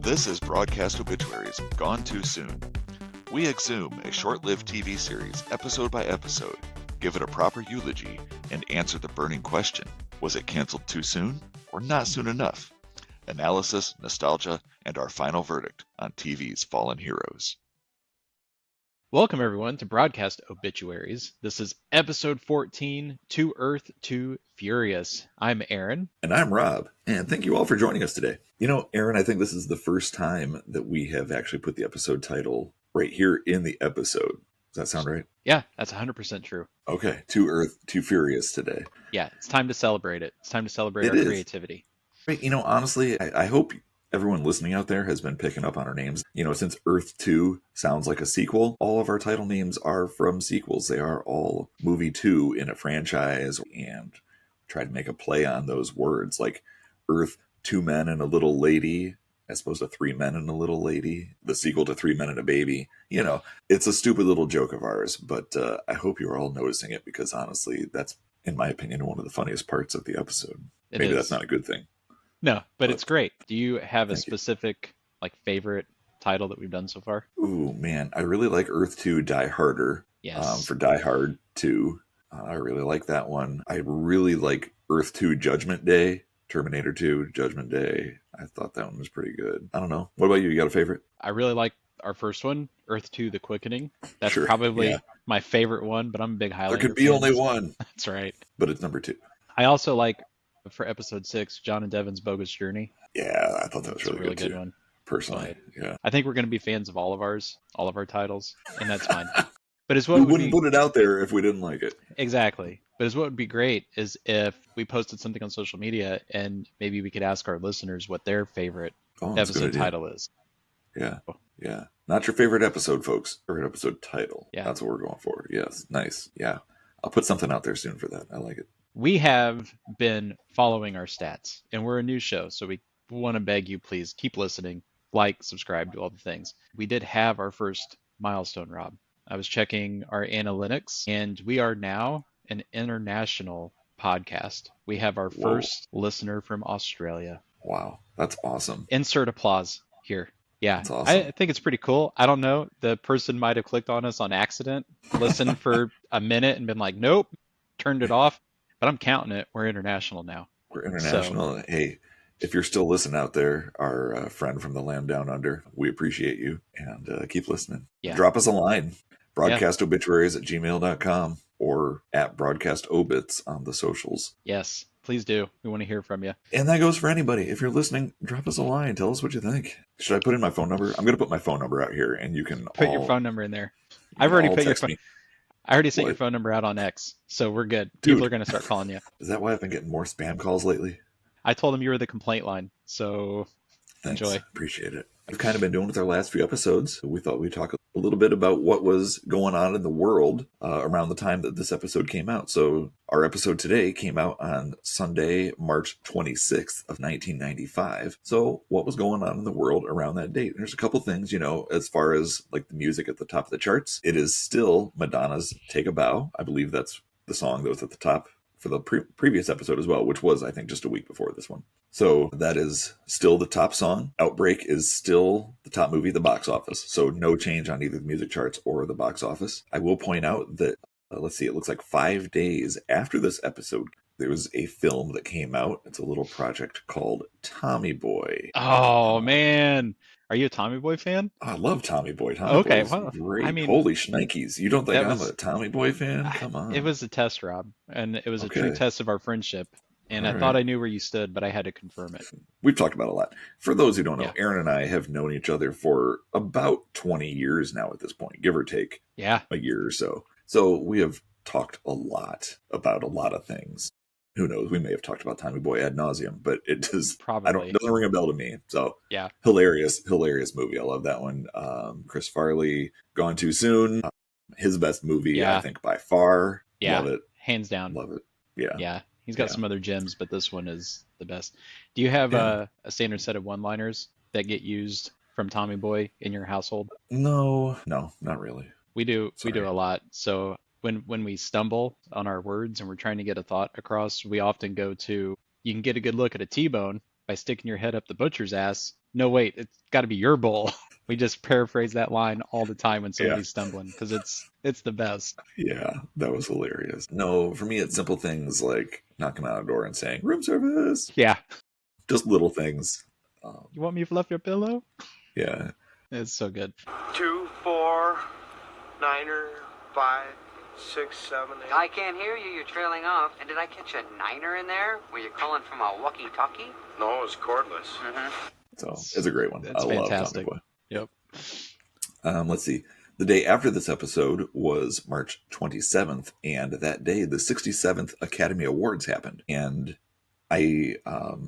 This is Broadcast Obituaries, Gone Too Soon. We exhume a short-lived TV series, episode by episode, give it a proper eulogy, and answer the burning question, was it canceled too soon or not soon enough? Analysis, nostalgia, and our final verdict on TV's fallen heroes. Welcome, everyone, to Broadcast Obituaries. This is episode 14, To Earth, to Furious. I'm Aaron. And I'm Rob, and thank you all for joining us today. You know, Aaron, I think this is the first time that we have actually put the episode title right here in the episode. Does that sound right? Yeah, that's 100% true. Okay, To Earth, to Furious today. Yeah, it's time to celebrate it. It's time to celebrate It our is. creativity. Right, you know, honestly, I hope everyone listening out there has been picking up on our names. You know, since Earth 2 sounds like a sequel, all of our title names are from sequels. They are all movie 2 in a franchise, and try to make a play on those words, like Earth, 2 Men and a Little Lady, as opposed to 3 Men and a Little Lady, the sequel to 3 Men and a Baby. You know, it's a stupid little joke of ours, but I hope you're all noticing it, because honestly, that's, in my opinion, one of the funniest parts of the episode. Maybe that's not a good thing. No, but it's great. Do you have a specific, favorite title that we've done so far? Ooh, man, I really like Earth 2 Die Harder. Yes. For Die Hard 2. I really like that one. I really like Earth 2 Judgment Day. Terminator 2 Judgment Day. I thought that one was pretty good. I don't know. What about you? You got a favorite? I really like our first one, Earth 2 The Quickening. That's Sure, probably yeah. my favorite one, but I'm a big Highlander There could be fan. only one. That's right. But it's number 2. I also like, for episode 6, John and Devon's Bogus Journey. Yeah, I thought that was It's a really good too. one. Personally, yeah. I think we're going to be fans of all of our titles, and that's fine. But as We what wouldn't put it out there if we didn't like it. Exactly. But as what would be great is if we posted something on social media, and maybe we could ask our listeners what their favorite That's a good episode idea. title is. Yeah, yeah. Not your favorite episode, folks. Favorite episode title. Yeah. That's what we're going for. Yes, nice. Yeah. I'll put something out there soon for that. I like it. We have been following our stats, and we're a new show, so we want to beg you, please keep listening, like, subscribe, do all the things. We did have our first milestone, Rob. I was checking our analytics, and we are now an international podcast. We have our first listener from Australia. Wow, that's awesome. Insert applause here. Yeah, That's awesome. I think it's pretty cool. I don't know. The person might have clicked on us on accident, listened for a minute and been like, nope, turned it off. But I'm counting it. We're international now. We're international. So, hey, if you're still listening out there, our friend from the land down under, we appreciate you, and keep listening. Yeah. Drop us a line, broadcastobituaries@gmail.com or at broadcastobits on the socials. Yes, please do. We want to hear from you. And that goes for anybody. If you're listening, drop us a line. Tell us what you think. Should I put in my phone number? I'm going to put my phone number out here, and you can put your phone number in there. I've already put your phone. I already sent your phone number out on X, so we're good. Dude. People are going to start calling you. Is that why I've been getting more spam calls lately? I told them you were the complaint line, so Thanks. enjoy. Appreciate it. We've kind of been doing with our last few episodes. We thought we'd talk a little bit about what was going on in the world around the time that this episode came out. So our episode today came out on Sunday, March 26th of 1995. So what was going on in the world around that date? There's a couple things, you know, as far as like the music at the top of the charts. It is still Madonna's Take a Bow. I believe that's the song that was at the top for the previous episode as well, which was, I think, just a week before this one. So that is still the top song. Outbreak is still the top movie at the box office. So no change on either the music charts or the box office. I will point out that, let's see, it looks like 5 days after this episode, there was a film that came out. It's a little project called Tommy Boy. Oh, man. Are you a Tommy Boy fan? I love Tommy Boy. Tommy Boy is great. I mean, holy shnikes. You don't think I'm a Tommy Boy fan? Come on. It was a test, Rob, and it was a true test of our friendship. And I thought I knew where you stood, but I had to confirm it. We've talked about it a lot. For those who don't know, Aaron and I have known each other for about 20 years now at this point, give or take a year or so. So we have talked a lot about a lot of things. Who knows? We may have talked about Tommy Boy ad nauseum, but it doesn't ring a bell to me. So hilarious movie. I love that one. Chris Farley, Gone Too Soon. His best movie, I think, by far. Yeah, love it. Hands down. Love it. Yeah. Yeah. He's got some other gems, but this one is the best. Do you have a standard set of one-liners that get used from Tommy Boy in your household? No, not really. We do. Sorry. We do a lot. So when we stumble on our words and we're trying to get a thought across, we often go to, you can get a good look at a T-bone, by sticking your head up the butcher's ass. No, wait, it's got to be your bowl. We just paraphrase that line all the time when Yeah. somebody's stumbling because it's the best. Yeah, that was hilarious. No, for me, it's simple things like knocking on a door and saying, room service. Yeah. Just little things. You want me to fluff your pillow? Yeah. It's so good. 2, 4, 9er, 5, 6, 7, 8. I can't hear you. You're trailing off. And did I catch a niner in there? Were you calling from a walkie-talkie? No, it was cordless. So it's a great one. It's I love fantastic. Tommy Boy. Yep. Let's see. The day after this episode was March 27th, and that day the 67th Academy Awards happened. And I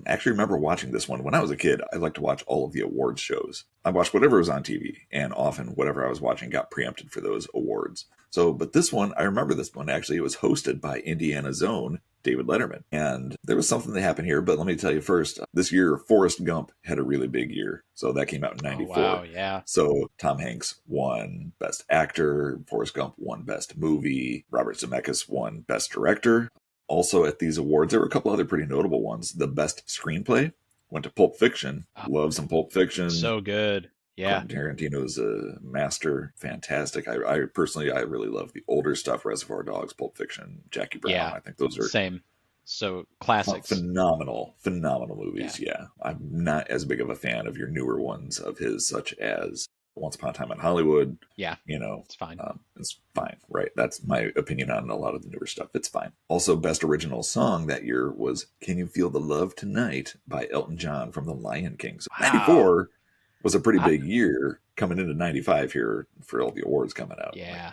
actually remember watching this one when I was a kid. I liked to watch all of the awards shows. I watched whatever was on TV, and often whatever I was watching got preempted for those awards. So, but this one, I remember this one actually. It was hosted by Indiana's own David Letterman. And there was something that happened here, but let me tell you first, this year, Forrest Gump had a really big year. So that came out in 94. Oh, wow, yeah. So Tom Hanks won Best Actor, Forrest Gump won Best Movie, Robert Zemeckis won Best Director. Also at these awards, there were a couple other pretty notable ones. The Best Screenplay went to Pulp Fiction. Love some Pulp Fiction. So good. Yeah. Quentin Tarantino's a master. Fantastic. I personally really love the older stuff. Reservoir Dogs, Pulp Fiction, Jackie Brown. Yeah. I think those are Same. So classics. phenomenal movies. Yeah. I'm not as big of a fan of your newer ones of his, such as Once Upon a Time in Hollywood. Yeah. It's fine. It's fine, right? That's my opinion on a lot of the newer stuff. It's fine. Also, Best Original Song that year was Can You Feel the Love Tonight by Elton John from The Lion King. So Wow. 94 was a pretty big year coming into 95 here for all the awards coming out. Yeah.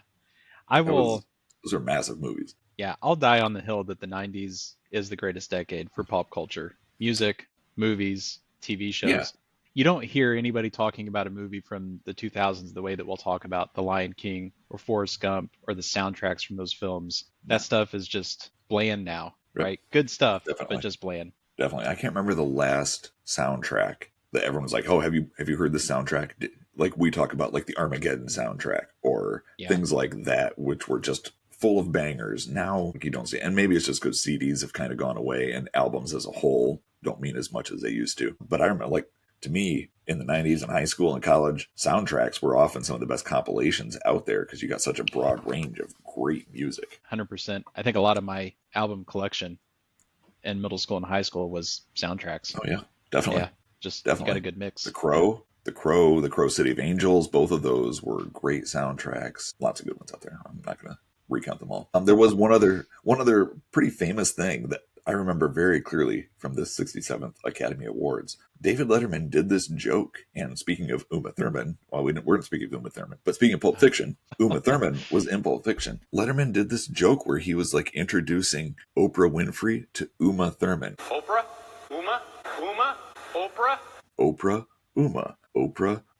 Those are massive movies. Yeah, I'll die on the hill that the 90s is the greatest decade for pop culture. Music, movies, TV shows. Yeah. You don't hear anybody talking about a movie from the 2000s the way that we'll talk about The Lion King or Forrest Gump or the soundtracks from those films. That stuff is just bland now, right? Good stuff, Definitely. but just bland. Definitely. I can't remember the last soundtrack that everyone was like, oh, have you heard this soundtrack? Like we talk about like the Armageddon soundtrack or things like that, which were just full of bangers. Now you don't see, and maybe it's just because CDs have kind of gone away and albums as a whole don't mean as much as they used to. But I remember, like, to me, in the 90s in high school and college, soundtracks were often some of the best compilations out there because you got such a broad range of great music. 100%. I think a lot of my album collection in middle school and high school was soundtracks. Oh, yeah, definitely. Yeah, just definitely. got a good mix. The Crow, City of Angels, both of those were great soundtracks. Lots of good ones out there. I'm not going to recount them all. There was one other pretty famous thing that I remember very clearly from this 67th Academy Awards. David Letterman did this joke, and speaking of Uma Thurman, well, we weren't speaking of Uma Thurman, but speaking of Pulp Fiction, Uma Thurman was in Pulp Fiction. Letterman did this joke where he was like introducing Oprah Winfrey to Uma Thurman. Oprah? Uma? Oprah? Oprah,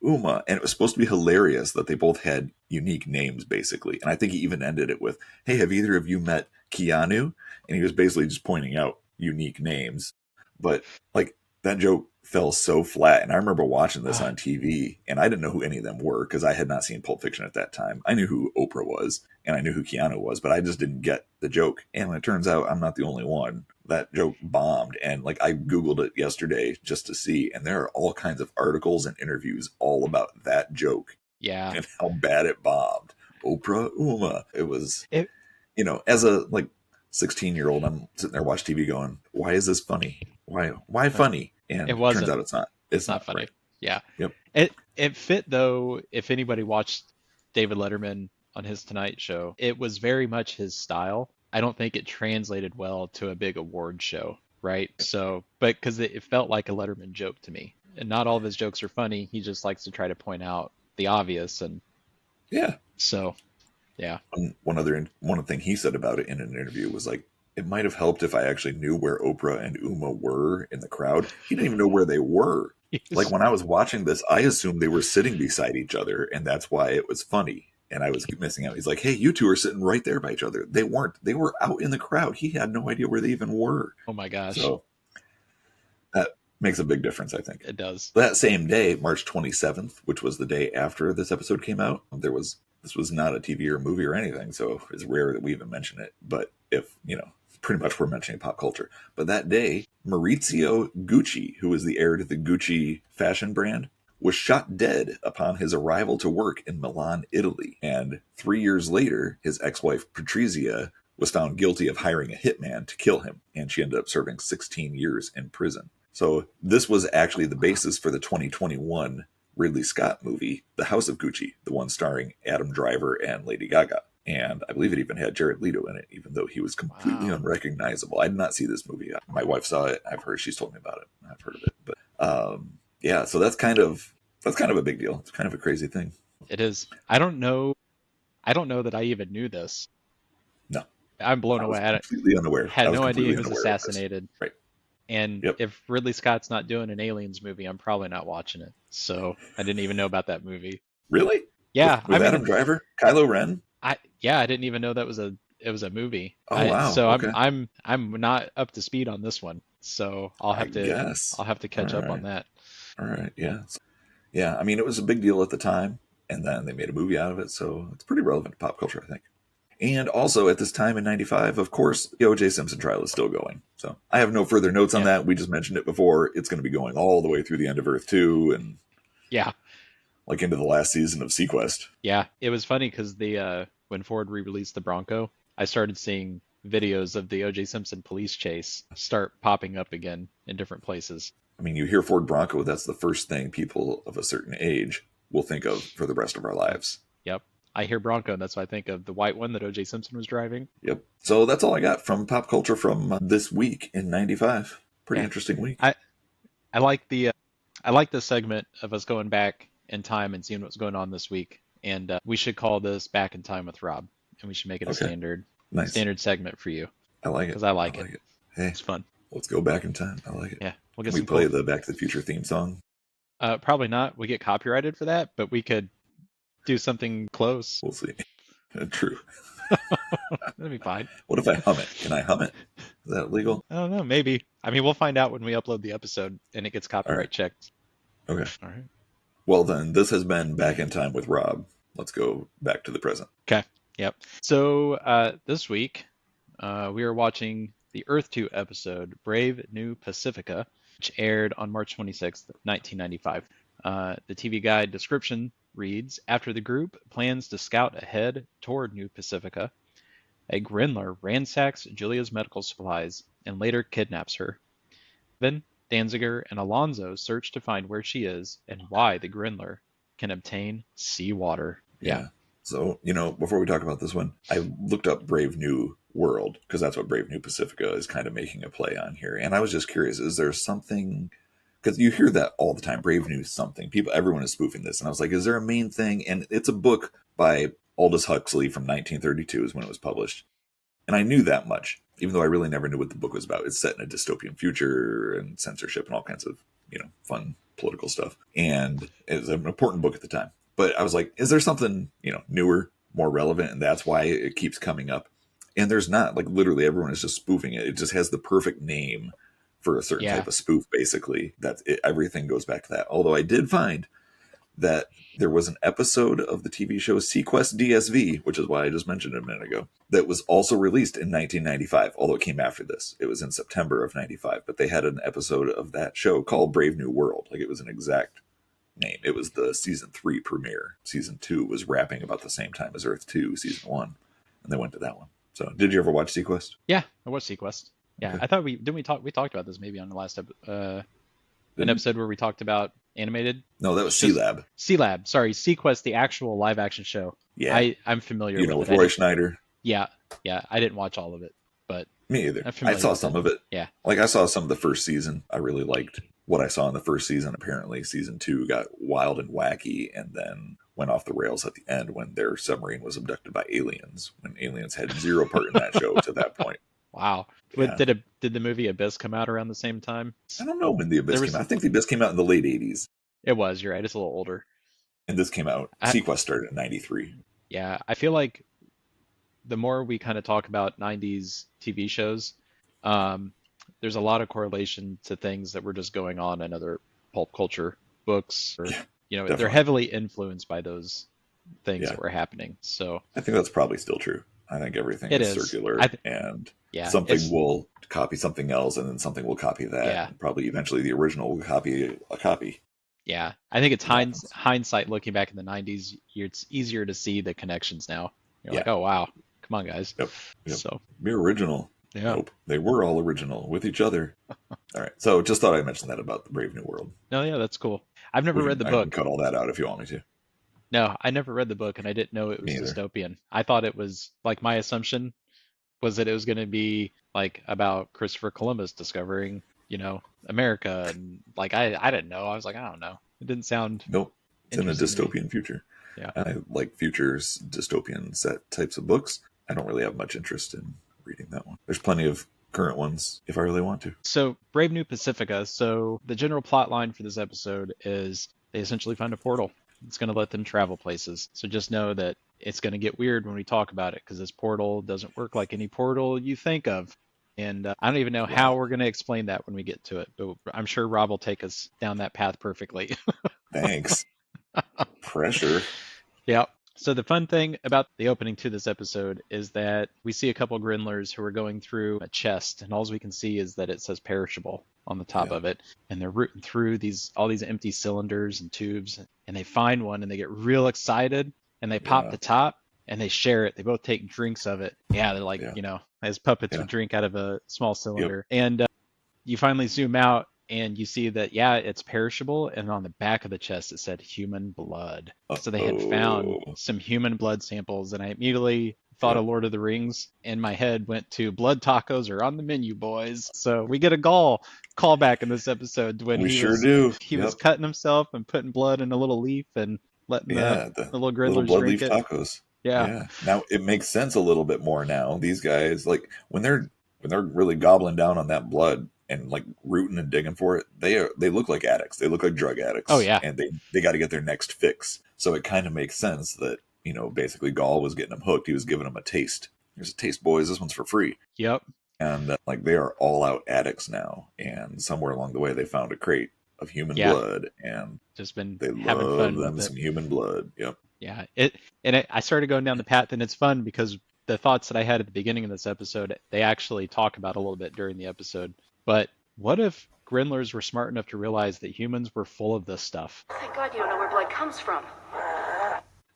Uma. And it was supposed to be hilarious that they both had unique names, basically. And I think he even ended it with, hey, have either of you met Keanu? And he was basically just pointing out unique names. But, like, that joke fell so flat. And I remember watching this on TV, and I didn't know who any of them were because I had not seen Pulp Fiction at that time. I knew who Oprah was, and I knew who Keanu was, but I just didn't get the joke. And it turns out I'm not the only one. That joke bombed. And, like, I Googled it yesterday just to see, and there are all kinds of articles and interviews all about that joke. Yeah. And how bad it bombed. Oprah, Uma. It was, as a, like, 16-year-old, I'm sitting there watching TV going, why is this funny? Why funny? And it wasn't. Turns out it's not. It's not funny. Right. Yeah. Yep. It fit, though, if anybody watched David Letterman on his Tonight Show, it was very much his style. I don't think it translated well to a big award show, right? So, but because it felt like a Letterman joke to me. And not all of his jokes are funny. He just likes to try to point out the obvious. And yeah. So, yeah. One thing he said about it in an interview was like, it might have helped if I actually knew where Oprah and Uma were in the crowd. He didn't even know where they were. Like when I was watching this, I assumed they were sitting beside each other, and that's why it was funny. And I was missing out. He's like, hey, you two are sitting right there by each other. They weren't. They were out in the crowd. He had no idea where they even were. Oh, my gosh. So that makes a big difference, I think. It does. That same day, March 27th, which was the day after this episode came out, this was not a TV or movie or anything, so it's rare that we even mention it. But if pretty much we're mentioning pop culture. But that day, Maurizio Gucci, who was the heir to the Gucci fashion brand, was shot dead upon his arrival to work in Milan, Italy. And 3 years later, his ex-wife Patrizia was found guilty of hiring a hitman to kill him, and she ended up serving 16 years in prison. So this was actually the basis for the 2021 Ridley Scott movie, The House of Gucci, the one starring Adam Driver and Lady Gaga. And I believe it even had Jared Leto in it, even though he was completely unrecognizable. I did not see this movie. My wife saw it. She's told me about it. I've heard of it. But yeah, so that's kind of a big deal. It's kind of a crazy thing. It is. I don't know that I even knew this. No. I'm blown I was away. completely unaware. Had no idea he was assassinated. Right. And if Ridley Scott's not doing an Aliens movie, I'm probably not watching it. So I didn't even know about that movie. Really? Yeah. With Adam Driver? Kylo Ren? I didn't even know that was a movie. Oh wow. So okay. I'm not up to speed on this one. So I'll have to catch up on that. All right. Yeah. Yeah. I mean, it was a big deal at the time, and then they made a movie out of it, so it's pretty relevant to pop culture, I think. And also at this time in 95, of course, the O.J. Simpson trial is still going. So I have no further notes on that. We just mentioned it before. It's going to be going all the way through the end of Earth 2 and like into the last season of Sequest. Yeah, it was funny because when Ford re-released the Bronco, I started seeing videos of the O.J. Simpson police chase start popping up again in different places. I mean, you hear Ford Bronco, that's the first thing people of a certain age will think of for the rest of our lives. Yep. I hear Bronco, and that's what I think of, the white one that O.J. Simpson was driving. Yep. So that's all I got from pop culture from this week in 95. Pretty interesting week. I like the segment of us going back in time and seeing what's going on this week. And we should call this Back in Time with Rob, and we should make it a standard segment for you. I like it. Because I like it. Hey, it's fun. Let's go back in time. I like it. Yeah. Can we play the Back to the Future theme song? Probably not. We get copyrighted for that, but we could do something close. We'll see. True. That'd be fine. What if I hum it? Can I hum it? Is that legal? I don't know. Maybe. I mean, we'll find out when we upload the episode and it gets copyright checked. Okay. All right. Well, then, this has been Back in Time with Rob. Let's go back to the present. Okay. Yep. So this week, we are watching the Earth 2 episode, Brave New Pacifica, which aired on March 26th, 1995. The TV guide description reads, after the group plans to scout ahead toward New Pacifica, a Grendler ransacks Julia's medical supplies and later kidnaps her. Then Danziger and Alonzo search to find where she is and why the Grendler can obtain seawater. Yeah. So, before we talk about this one, I looked up Brave New World, because that's what Brave New Pacifica is kind of making a play on here. And I was just curious, is there something, because you hear that all the time, Brave New something. Everyone is spoofing this. And I was like, is there a main thing? And it's a book by Aldous Huxley from 1932 is when it was published. And I knew that much, even though I really never knew what the book was about. It's set in a dystopian future and censorship and all kinds of, fun political stuff. And it was an important book at the time. But I was like, is there something, newer, more relevant? And that's why it keeps coming up. And there's not. Like, literally everyone is just spoofing it. It just has the perfect name for a certain type of spoof, basically. That's it. Everything goes back to that. Although I did find that there was an episode of the TV show Sequest DSV, which is why I just mentioned it a minute ago, that was also released in 1995, although it came after this. It was in September of 95, but they had an episode of that show called Brave New World. Like, it was an exact name. It was the season 3 premiere. Season 2 was wrapping about the same time as Earth 2, season 1, and they went to that one. So, did you ever watch Sequest? Yeah, I watched Sequest. Yeah, okay. I thought we talked about this maybe on the last an episode where we talked about animated. No, that was C-Lab. C-Lab, sorry, Sequest, the actual live action show. Yeah, I'm familiar with it. with Roy Schneider. Yeah, I didn't watch all of it, but me either. I saw some of it. Yeah, like I saw some of the first season. I really liked what I saw in the first season. Apparently, season 2 got wild and wacky, and then went off the rails at the end when their submarine was abducted by aliens. When aliens had zero part in that show to that point. Wow. Yeah. Did the movie Abyss come out around the same time? I don't know when the Abyss came out. I think the Abyss came out in the late 80s. It was, you're right. It's a little older. And this came out, Sequest started in 93. Yeah, I feel like the more we kind of talk about 90s TV shows, there's a lot of correlation to things that were just going on in other pulp culture books. Or, they're heavily influenced by those things that were happening. So I think that's probably still true. I think everything It is is. circular, and Yeah, something will copy something else, and then something will copy that. Yeah. And probably eventually the original will copy a copy. Yeah, I think it's It happens. hindsight looking back in the 90s, it's easier to see the connections now. You're Yeah. like, oh, wow. Come on, guys. Yep. So, Be original. yeah. Nope. They were all original with each other. All right. So just thought I'd mention that about the Brave New World. No, yeah, that's cool. I've never read the I can book. cut all that out if you want me to. No, I never read the book, and I didn't know it was Me either. dystopian. I thought it was, like, my assumption was that it was going to be, like, about Christopher Columbus discovering, America. And, like, I didn't know. I was like, I don't know. It didn't sound Nope. It's in a interesting to me. dystopian future. Yeah. I like futures, dystopian set types of books. I don't really have much interest in reading that one. There's plenty of current ones if I really want to. So, Brave New Pacifica. So, the general plot line for this episode is they essentially find a portal. It's going to let them travel places. So, just know that it's going to get weird when we talk about it because this portal doesn't work like any portal you think of. And I don't even know how we're going to explain that when we get to it, but I'm sure Rob will take us down that path perfectly. Thanks. Pressure. Yep. So the fun thing about the opening to this episode is that we see a couple Grendlers who are going through a chest, and all we can see is that it says perishable on the top of it, and they're rooting through all these empty cylinders and tubes, and they find one, and they get real excited, and they pop the top, and they share it. They both take drinks of it. Yeah, they're like, as puppets would drink out of a small cylinder. And you finally zoom out, and you see that, it's perishable, and on the back of the chest it said human blood. So they had found some human blood samples, and I immediately thought of Lord of the Rings, and my head went to blood tacos are on the menu, boys. So we get a callback in this episode when We he was cutting himself and putting blood in a little leaf and letting the little Grendlers blood drink leaf it. tacos. Yeah. Now it makes sense a little bit more now. These guys, like when they're really gobbling down on that blood and like rooting and digging for it, they look like addicts. They look like drug addicts. Oh yeah. And they got to get their next fix. So it kind of makes sense that, basically Gaul was getting them hooked. He was giving them a taste. Here's a taste, boys. This one's for free. Yep. And like they are all out addicts now. And somewhere along the way, they found a crate of human blood, and just been they having love fun them with some human blood. Yep. Yeah. I started going down the path, and it's fun because the thoughts that I had at the beginning of this episode, they actually talk about a little bit during the episode. But what if Grendlers were smart enough to realize that humans were full of this stuff? Thank God you don't know where blood comes from.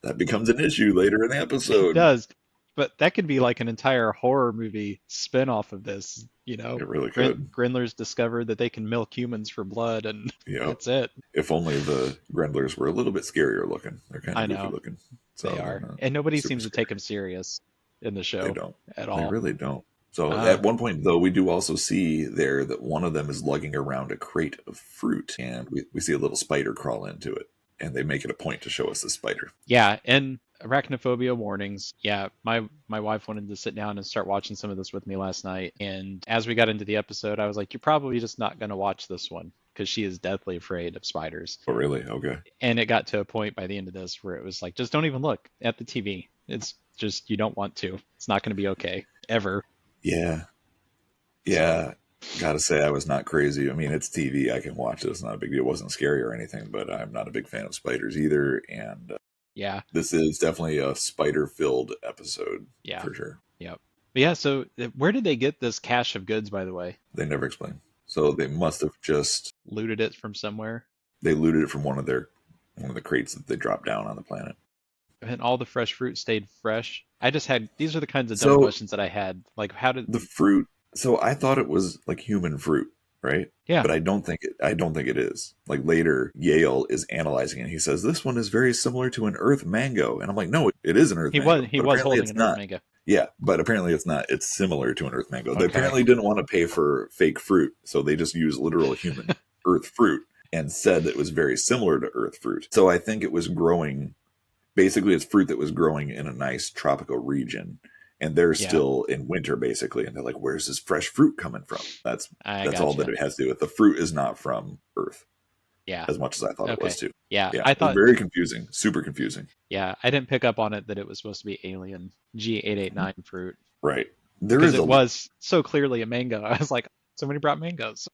That becomes an issue later in the episode. It does. But that could be like an entire horror movie spin-off of this, It really could. Grendlers discover that they can milk humans for blood, and that's it. If only the Grendlers were a little bit scarier looking. They're kind of goofy looking. So they are. And nobody seems to take them serious in the show. They don't. At all. They really don't. So at one point, though, we do also see there that one of them is lugging around a crate of fruit, and we see a little spider crawl into it. And they make it a point to show us the spider. Yeah, and arachnophobia warnings. Yeah, my wife wanted to sit down and start watching some of this with me last night. And as we got into the episode, I was like, you're probably just not going to watch this one because she is deathly afraid of spiders. Oh, really? Okay. And it got to a point by the end of this where it was like, just don't even look at the TV. It's just, you don't want to. It's not going to be okay, ever. Yeah. Yeah. Gotta say, I was not crazy. I mean, it's TV. I can watch it. It's not a big deal. It wasn't scary or anything, but I'm not a big fan of spiders either. And this is definitely a spider-filled episode. Yeah. For sure. Yep. But yeah, so where did they get this cache of goods, by the way? They never explain. So they must have just looted it from somewhere. They looted it from one of the crates that they dropped down on the planet. And all the fresh fruit stayed fresh. These are the kinds of dumb questions that I had. Like, how did the fruit? So I thought it was like human fruit, right? Yeah. But I don't think it is. Like later, Yale is analyzing it. And he says this one is very similar to an earth mango, and I'm like, no, it is an earth mango. He was holding an earth mango. Yeah, but apparently it's not. It's similar to an earth mango. They apparently didn't want to pay for fake fruit, so they just used literal human earth fruit and said that it was very similar to earth fruit. So I think it was growing. Basically, it's fruit that was growing in a nice tropical region. And they're still in winter, basically. And they're like, where's this fresh fruit coming from? That's all that it has to do with. The fruit is not from Earth. Yeah. As much as I thought it was, too. Yeah. I thought it was very confusing. Super confusing. Yeah. I didn't pick up on it that it was supposed to be alien G889 fruit. Right. Because it was so clearly a mango. I was like, somebody brought mangoes.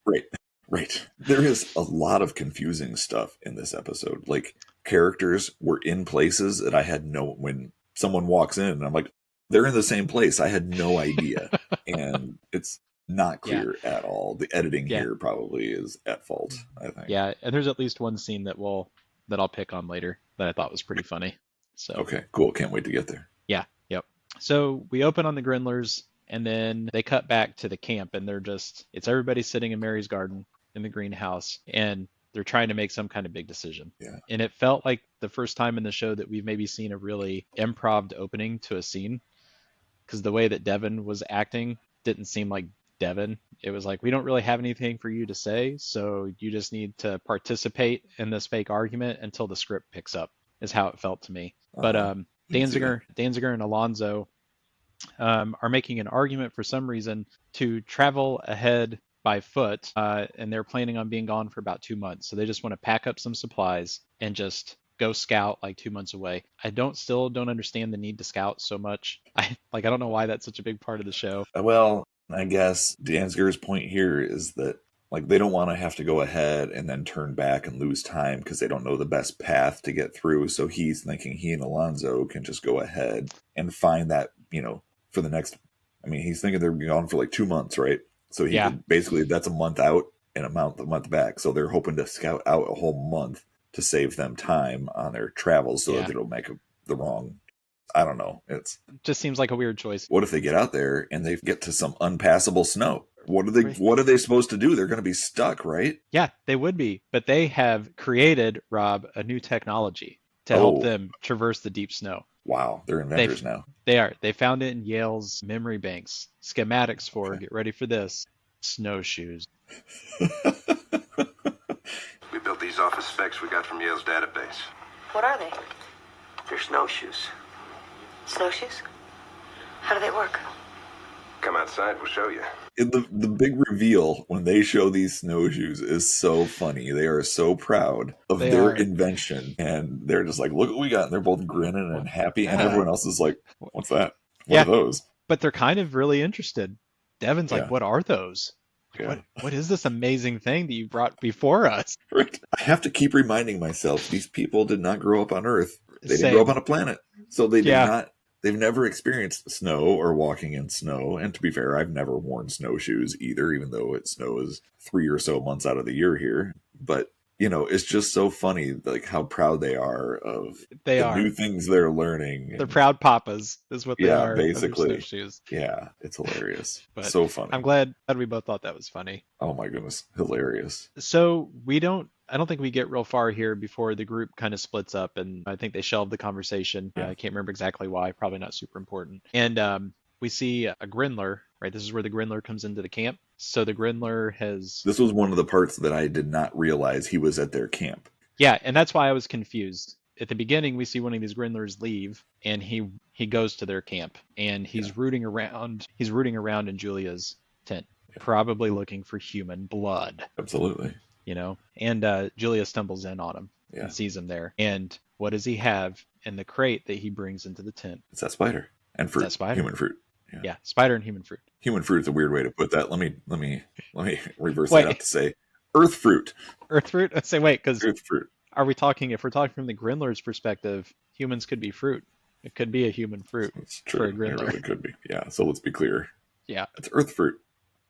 Right. There is a lot of confusing stuff in this episode. Like, characters were in places that I had when someone walks in, and I'm like, they're in the same place. I had no idea. And it's not Yeah. clear at all. The editing Yeah. here probably is at fault, I think. Yeah, and there's at least one scene that I'll pick on later that I thought was pretty funny. So Okay, cool. Can't wait to get there. yeah, yep. So we open on the Grendlers, and then they cut back to the camp, and it's everybody sitting in Mary's garden in the greenhouse, and they're trying to make some kind of big decision. Yeah. And it felt like the first time in the show that we've maybe seen a really improv opening to a scene, because the way that Devon was acting didn't seem like Devon. It was like, we don't really have anything for you to say, so you just need to participate in this fake argument until the script picks up, is how it felt to me. But Danziger and Alonzo are making an argument for some reason to travel ahead by foot, and they're planning on being gone for about 2 months. So they just want to pack up some supplies and just go scout like 2 months away. I still don't understand the need to scout so much. I don't know why that's such a big part of the show. Well, I guess Danziger's point here is that like they don't want to have to go ahead and then turn back and lose time because they don't know the best path to get through. So he's thinking he and Alonzo can just go ahead and find that, for the next. I mean, he's thinking they're gone for like 2 months, right? So he could, basically that's a month out and a month back. So they're hoping to scout out a whole month to save them time on their travels so that they don't make the wrong. I don't know. It just seems like a weird choice. What if they get out there and they get to some unpassable snow? What are they supposed to do? They're going to be stuck, right? Yeah, they would be. But they have created, Rob, a new technology to help them traverse the deep snow. Wow, they're inventors now. They are. They found it in Yale's memory banks. Schematics for, get ready for this, snowshoes. We built these off of specs we got from Yale's database. What are they? They're snowshoes. Snowshoes? How do they work? Come outside, we'll show you. The big reveal when they show these snowshoes is so funny. They are so proud of their invention, and they're just like, look what we got. And they're both grinning and happy, and everyone else is like, what's that? What are those? But they're kind of really interested. Devon's like, what are those? Yeah. What is this amazing thing that you brought before us? Right. I have to keep reminding myself, these people did not grow up on Earth. They didn't grow up on a planet. So they did not. They've never experienced snow or walking in snow. And to be fair, I've never worn snowshoes either, even though it snows 3 or so months out of the year here. But, it's just so funny, like how proud they are of the new things they're learning. They're proud papas is what they are. Basically. Snowshoes. Yeah, it's hilarious. But so funny. I'm glad we both thought that was funny. Oh my goodness. Hilarious. So I don't think we get real far here before the group kind of splits up, and I think they shelved the conversation. I can't remember exactly why, probably not super important. And we see a Grendler, right? This is where the Grendler comes into the camp. So the Grendler has... This was one of the parts that I did not realize he was at their camp. Yeah, and that's why I was confused. At the beginning, we see one of these Grendlers leave, and he goes to their camp, and he's rooting around. He's rooting around in Julia's tent, probably looking for human blood. Absolutely. And Julia stumbles in on him and sees him there. And what does he have in the crate that he brings into the tent? It's that spider and fruit. Human fruit. Yeah, spider and human fruit. Human fruit is a weird way to put that. Let me reverse that out to say earth fruit. Earth fruit? Let's say because earth fruit. If we're talking from the Grendler's perspective, humans could be fruit. It could be a human fruit. It's true. For a Grendler. It really could be. Yeah. So let's be clear. Yeah. It's earth fruit.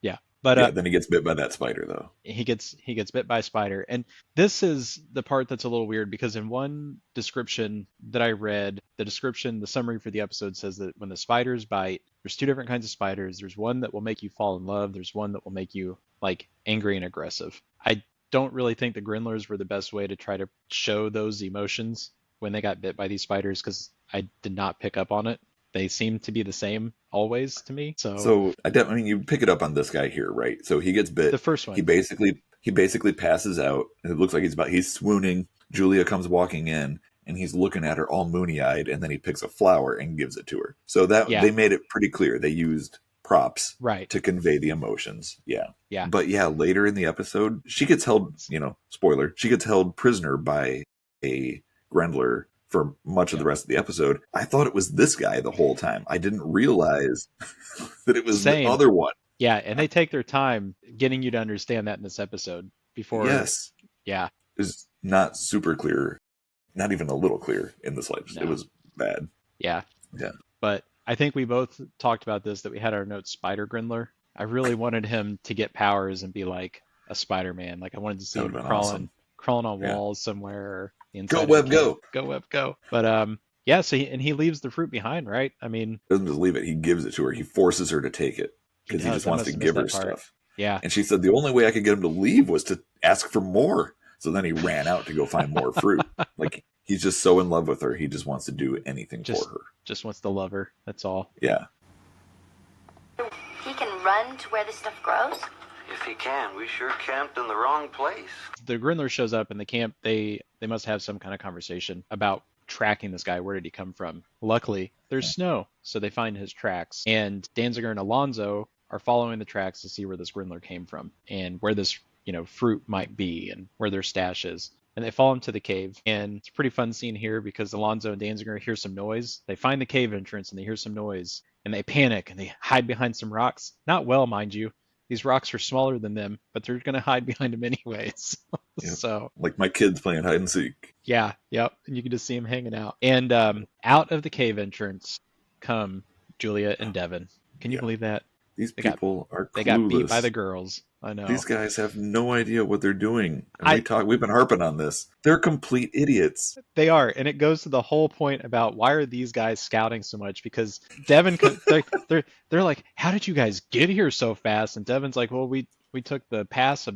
Yeah. But then he gets bit by that spider, though. He gets bit by a spider, and this is the part that's a little weird because in one description that I read, the summary for the episode says that when the spiders bite, there's 2 different kinds of spiders. There's one that will make you fall in love. There's one that will make you like angry and aggressive. I don't really think the Grendlers were the best way to try to show those emotions when they got bit by these spiders because I did not pick up on it. They seem to be the same always to me. So I mean, you pick it up on this guy here, right? So he gets bit. The first one. He basically passes out. It looks like he's swooning. Julia comes walking in, and he's looking at her all moony-eyed, and then he picks a flower and gives it to her. So they made it pretty clear. They used props to convey the emotions. Yeah. But later in the episode, she gets held, spoiler, she gets held prisoner by a Grendler for much of the rest of the episode. I thought it was this guy the whole time. I didn't realize that it was the other one. Yeah, and they take their time getting you to understand that in this episode before. Yes. Yeah. It's not super clear, not even a little clear in the slightest. No. It was bad. Yeah. Yeah. But I think we both talked about this, that we had our notes Spider Grendler. I really wanted him to get powers and be like a Spider-Man. Like I wanted to see That him would've been crawling awesome. crawling on Yeah. walls somewhere or Go, inside of a Web, cave. go! Go Web, go. But yeah, so he leaves the fruit behind, right? I mean, Doesn't just leave it. He gives it to her. He forces her to take it because he does. just I wants must to have give missed her that part. stuff. Yeah. And she said the only way I could get him to leave was to ask for more. So then he ran out to go find more fruit. Like he's just so in love with her. He just wants to do anything for her. Just wants to love her. That's all. Yeah. He can run to where this stuff grows? If he can, we sure camped in the wrong place. The Grindler shows up in the camp. They must have some kind of conversation about tracking this guy. Where did he come from? Luckily, there's snow, so they find his tracks. And Danziger and Alonzo are following the tracks to see where this Grindler came from and where this, fruit might be and where their stash is. And they follow him to the cave. And it's a pretty fun scene here because Alonzo and Danziger hear some noise. They find the cave entrance and they hear some noise. And they panic and they hide behind some rocks. Not well, mind you. These rocks are smaller than them, but they're going to hide behind them anyways. Yep. So, like my kids playing hide and seek. Yeah, yep. And you can just see them hanging out. And out of the cave entrance come Julia and Devon. Can you believe that? These people are clueless. They got beat by the girls. I know. These guys have no idea what they're doing. And we've been harping on this. They're complete idiots. They are, and it goes to the whole point about why are these guys scouting so much? Because Devon, they're like, how did you guys get here so fast? And Devon's like, well, we took the pass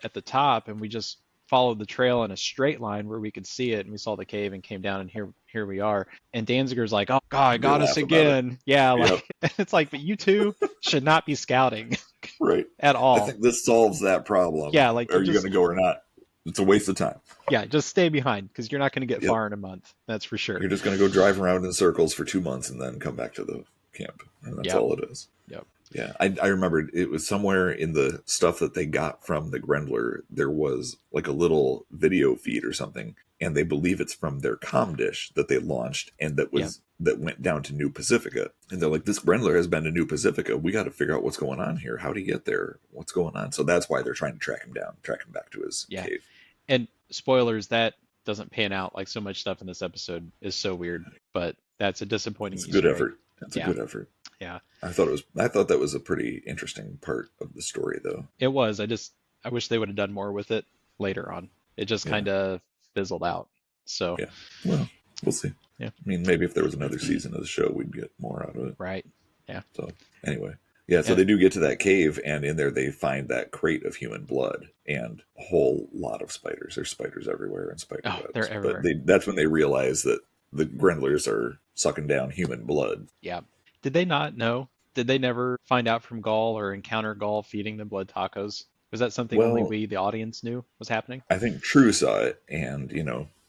at the top, and we just followed the trail in a straight line where we could see it, and we saw the cave and came down, and here we are. And Danziger's like, oh God, got us again. Yeah, like it's like, but you two should not be scouting. Right. At all. I think this solves that problem. Yeah, like are you going to go or not? It's a waste of time. Yeah, just stay behind because you're not going to get far in a month. That's for sure. You're just going to go drive around in circles for 2 months and then come back to the camp. And that's all it is. Yep. Yeah, I remembered it was somewhere in the stuff that they got from the Grendler, there was like a little video feed or something, and they believe it's from their comm dish that they launched and that went down to New Pacifica. And they're like, this Grendler has been to New Pacifica. We got to figure out what's going on here. How did he get there? What's going on? So that's why they're trying to track him down, track him back to his cave. And spoilers, that doesn't pan out. Like so much stuff in this episode is so weird, but that's a disappointing. It's a good effort. That's a good effort. Yeah. I thought that was a pretty interesting part of the story, though. It was. I wish they would have done more with it later on. It just kind of fizzled out. So yeah, well, we'll see. Yeah, I mean, maybe if there was another season of the show, we'd get more out of it. Right. Yeah. So anyway, so they do get to that cave, and in there they find that crate of human blood and a whole lot of spiders. There's spiders everywhere and spider webs. They're everywhere. But that's when they realize that the Grendlers are sucking down human blood. Yeah. Did they not know? Did they never find out from Gaul or encounter Gaul feeding them blood tacos? Was that something only we, the audience, knew was happening? I think True saw it, and,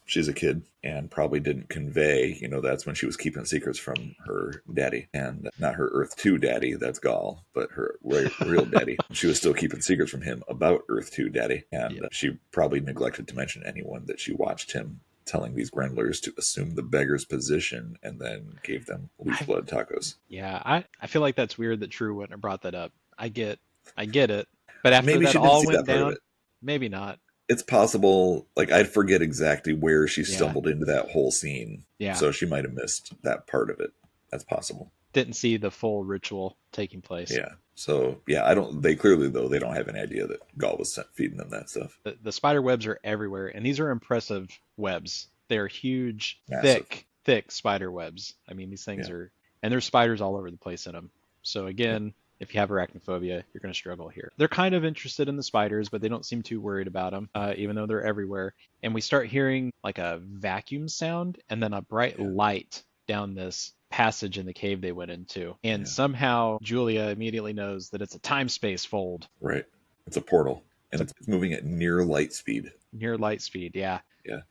she's a kid and probably didn't convey, that's when she was keeping secrets from her daddy, and not her Earth 2 daddy, that's Gaul, but her real daddy. She was still keeping secrets from him about Earth 2 daddy, and she probably neglected to mention anyone that she watched him telling these Grendlers to assume the beggar's position and then gave them leaf blood tacos. Yeah, I feel like that's weird that True wouldn't have brought that up. I get it. But after maybe that all went down, maybe not. It's possible, like I'd forget exactly where she stumbled into that whole scene. Yeah. So she might have missed that part of it. That's possible. Didn't see the full ritual taking place. Yeah. So they clearly though, they don't have any idea that Gaul was feeding them that stuff. The spider webs are everywhere, and these are impressive webs. They're huge, massive, thick spider webs. I mean, these things are, and there's spiders all over the place in them. So again, if you have arachnophobia, you're going to struggle here. They're kind of interested in the spiders, but they don't seem too worried about them, even though they're everywhere. And we start hearing like a vacuum sound and then a bright light down this passage in the cave they went into. And somehow Julia immediately knows that it's a time-space fold. Right. It's a portal. And it's moving at near light speed. Near light speed, yeah. Yeah.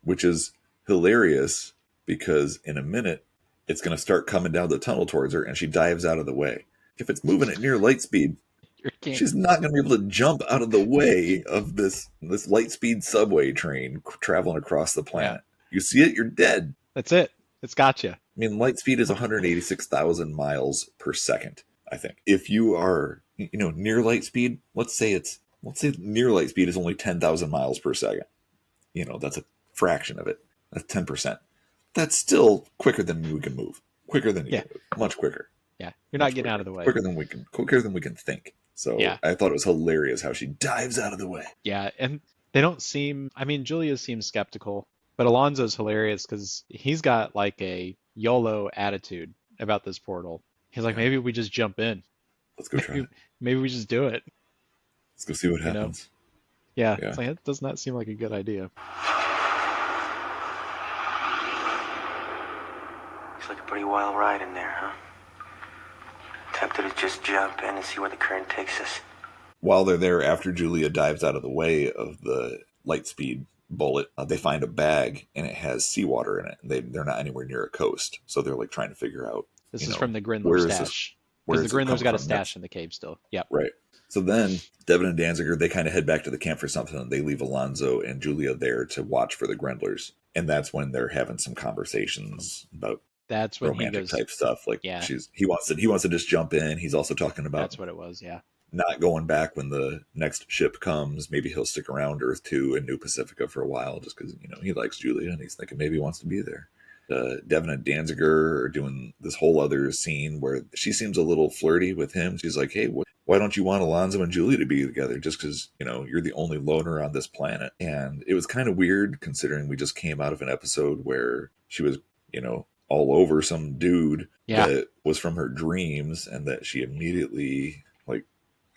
Which is hilarious because in a minute, it's going to start coming down the tunnel towards her and she dives out of the way. If it's moving at near light speed, she's not going to be able to jump out of the way of this light speed subway train traveling across the planet. You see it, you're dead. That's it. It's got you. I mean, light speed is 186,000 miles per second, I think. If you are, near light speed, let's say near light speed is only 10,000 miles per second. That's a fraction of it. That's 10%. That's still quicker than we can move. quicker than you Yeah. much quicker. Yeah, you're Much not getting quicker. out of the way. Quicker than we can think. So Yeah. I thought it was hilarious how she dives out of the way. Yeah, and they don't seem, I mean, Julia seems skeptical, but Alonzo's hilarious because he's got like a YOLO attitude about this portal. He's like, Yeah. maybe we just jump in. Let's go try Maybe, it. maybe we just do it, Let's go see what you know? happens. Yeah, Yeah. it's like, it does not seem like a good idea. Looks like a pretty wild ride in there, huh? Tempted to just jump in and see where the current takes us. While they're there, after Julia dives out of the way of the Lightspeed bullet, they find a bag and it has seawater in it. They're not anywhere near a coast, so they're like trying to figure out. This is from the Grendler where is this- stash. where Because the is it Grendler's coming got a from? stash in the cave still. Yep. Right. So then Devon and Danziger, they kind of head back to the camp for something, and they leave Alonzo and Julia there to watch for the Grendlers. And that's when they're having some conversations about That's when he romantic goes, type stuff. Like Yeah. he wants to just jump in. He's also talking about that's what it was, yeah. not going back when the next ship comes. Maybe he'll stick around Earth 2 and New Pacifica for a while just because, he likes Julia and he's thinking maybe he wants to be there. Devon and Danziger are doing this whole other scene where she seems a little flirty with him. She's like, hey, why don't you want Alonzo and Julia to be together just because, you're the only loner on this planet? And it was kind of weird considering we just came out of an episode where she was, all over some dude that was from her dreams, and that she immediately, like,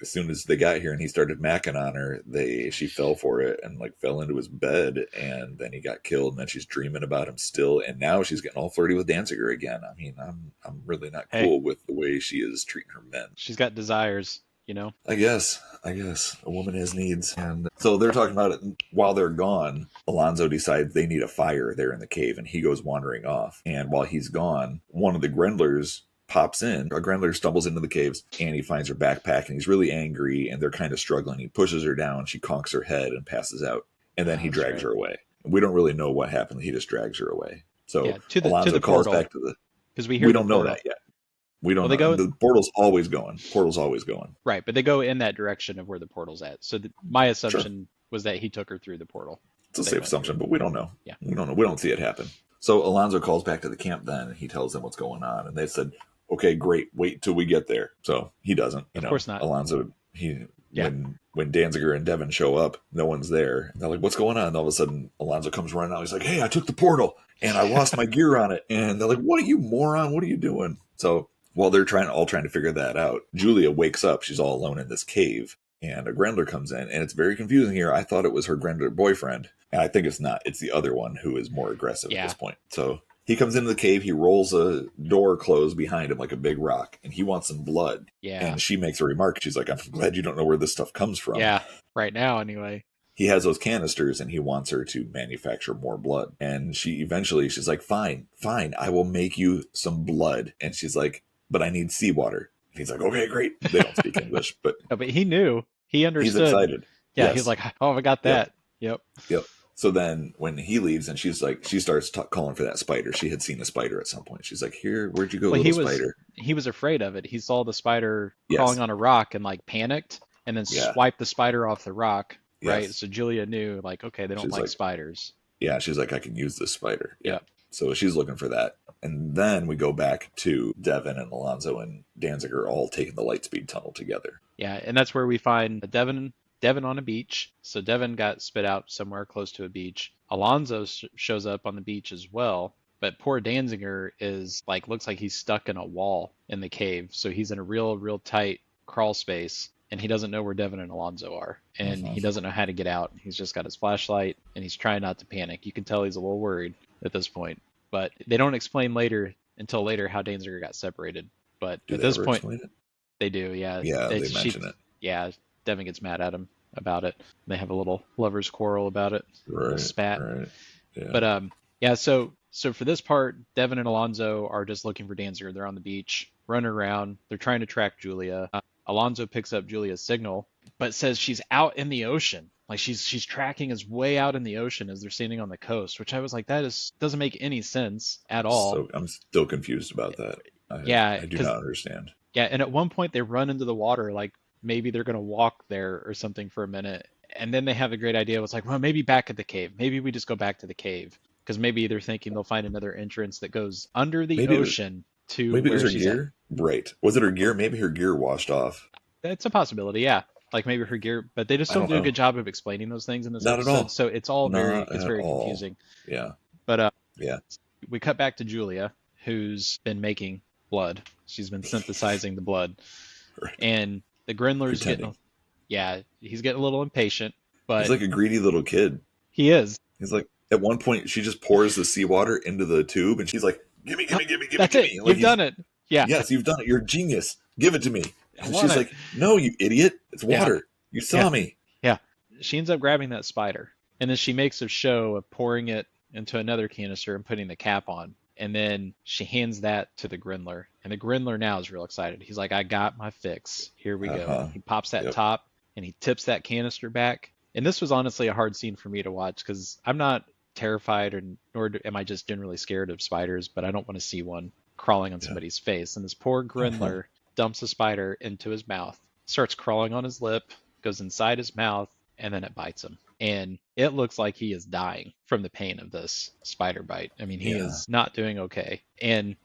as soon as they got here and he started macking on her, she fell for it and like fell into his bed, and then he got killed, and then she's dreaming about him still, and now she's getting all flirty with Danziger again. I mean, I'm really not cool with the way she is treating her men. She's got desires, I guess a woman has needs. And so they're talking about it while they're gone. Alonzo decides they need a fire there in the cave, and he goes wandering off. And while he's gone, one of the Grendlers pops in. A Grendler stumbles into the caves, and he finds her backpack, and he's really angry, and they're kind of struggling. He pushes her down. She conks her head and passes out. And then he drags her away. We don't really know what happened. He just drags her away. So Alonzo calls portal, back to because we don't know that yet. We don't know. The portal's always going. Right, but they go in that direction of where the portal's at. So my assumption was that he took her through the portal. It's a safe assumption, but we don't know. Yeah. We don't know. We don't see it happen. So Alonzo calls back to the camp then, and he tells them what's going on. And they said, okay, great, wait till we get there. So he doesn't. Of course not. Alonzo, when Danziger and Devon show up, no one's there. And they're like, what's going on? And all of a sudden, Alonzo comes running out. He's like, hey, I took the portal, and I lost my gear on it. And they're like, what are you, moron? What are you doing? So while they're trying to figure that out, Julia wakes up. She's all alone in this cave, and a Grendler comes in, and it's very confusing here. I thought it was her Grendler boyfriend, and I think it's not. It's the other one who is more aggressive at this point. So he comes into the cave. He rolls a door closed behind him like a big rock, and he wants some blood. Yeah. And she makes a remark. She's like, I'm glad you don't know where this stuff comes from. Yeah, right now anyway. He has those canisters, and he wants her to manufacture more blood. And she's like, fine, I will make you some blood. And she's like, but I need seawater. And he's like, okay, great. They don't speak English, but no, but he knew. He understood. He's excited. Yeah, yes. He's like, oh, I got that. Yep. So then when he leaves, and she's like, she starts calling for that spider. She had seen a spider at some point. She's like, here, where'd you go, spider? He was afraid of it. He saw the spider crawling on a rock and like panicked and then swiped the spider off the rock. Yes. Right. So Julia knew, like, okay, they don't like spiders. Yeah. She's like, I can use this spider. Yeah. So she's looking for that. And then we go back to Devon and Alonzo and Danziger all taking the Lightspeed tunnel together. Yeah. And that's where we find Devon on a beach. So Devon got spit out somewhere close to a beach. Alonzo shows up on the beach as well. But poor Danziger looks like he's stuck in a wall in the cave. So he's in a real tight crawl space. And he doesn't know where Devon and Alonzo are. And he doesn't know how to get out. He's just got his flashlight, and he's trying not to panic. You can tell he's a little worried at this point. But they don't explain until later how Danziger got separated. But at this point, they do, yeah. Yeah, they mention it. Yeah, Devon gets mad at him about it. They have a little lover's quarrel about it. Right, spat. Right. Yeah. But so for this part, Devon and Alonzo are just looking for Danziger. They're on the beach, running around. They're trying to track Julia. Alonzo picks up Julia's signal, but says she's out in the ocean. Like she's tracking us way out in the ocean as they're standing on the coast, which I was like, doesn't make any sense at all. So I'm still confused about that. I do not understand. Yeah, and at one point they run into the water, like maybe they're gonna walk there or something for a minute, and then they have a great idea. It's like, well, maybe back at the cave. Maybe we just go back to the cave because maybe they're thinking they'll find another entrance that goes under the ocean to Maybe it was where her she's gear? Right. Was it her gear? Maybe her gear washed off. at. It's a possibility, yeah. Like maybe her gear, but they just I don't don't do a know. good job of explaining those things in this Not at episode. all. So it's all Not it's at very all. confusing. Yeah. But Yeah. we cut back to Julia, who's been making blood. She's been synthesizing the blood. Right. And the Grendler's Pretending. he's getting a little impatient, but He's like a greedy little kid. he is. He's like, at one point, she just pours the seawater into the tube, and she's like, gimme, gimme, gimme, gimme, That's gimme. it. Like You've done it. Yeah. Yes, you've done it. You're a genius. Give it to me. I And want she's it. like, no, you idiot. It's Yeah. water. You saw Yeah. me. Yeah. She ends up grabbing that spider, and then she makes a show of pouring it into another canister and putting the cap on. And then she hands that to the Grendler. And the Grendler now is real excited. He's like, I got my fix. Here we go. He pops that Yep. top and he tips that canister back. And this was honestly a hard scene for me to watch because I'm not terrified nor am I just generally scared of spiders, but I don't want to see one crawling on somebody's face. And this poor Grendler dumps a spider into his mouth, starts crawling on his lip, goes inside his mouth, and then it bites him. And it looks like he is dying from the pain of this spider bite. I mean, he is not doing okay. And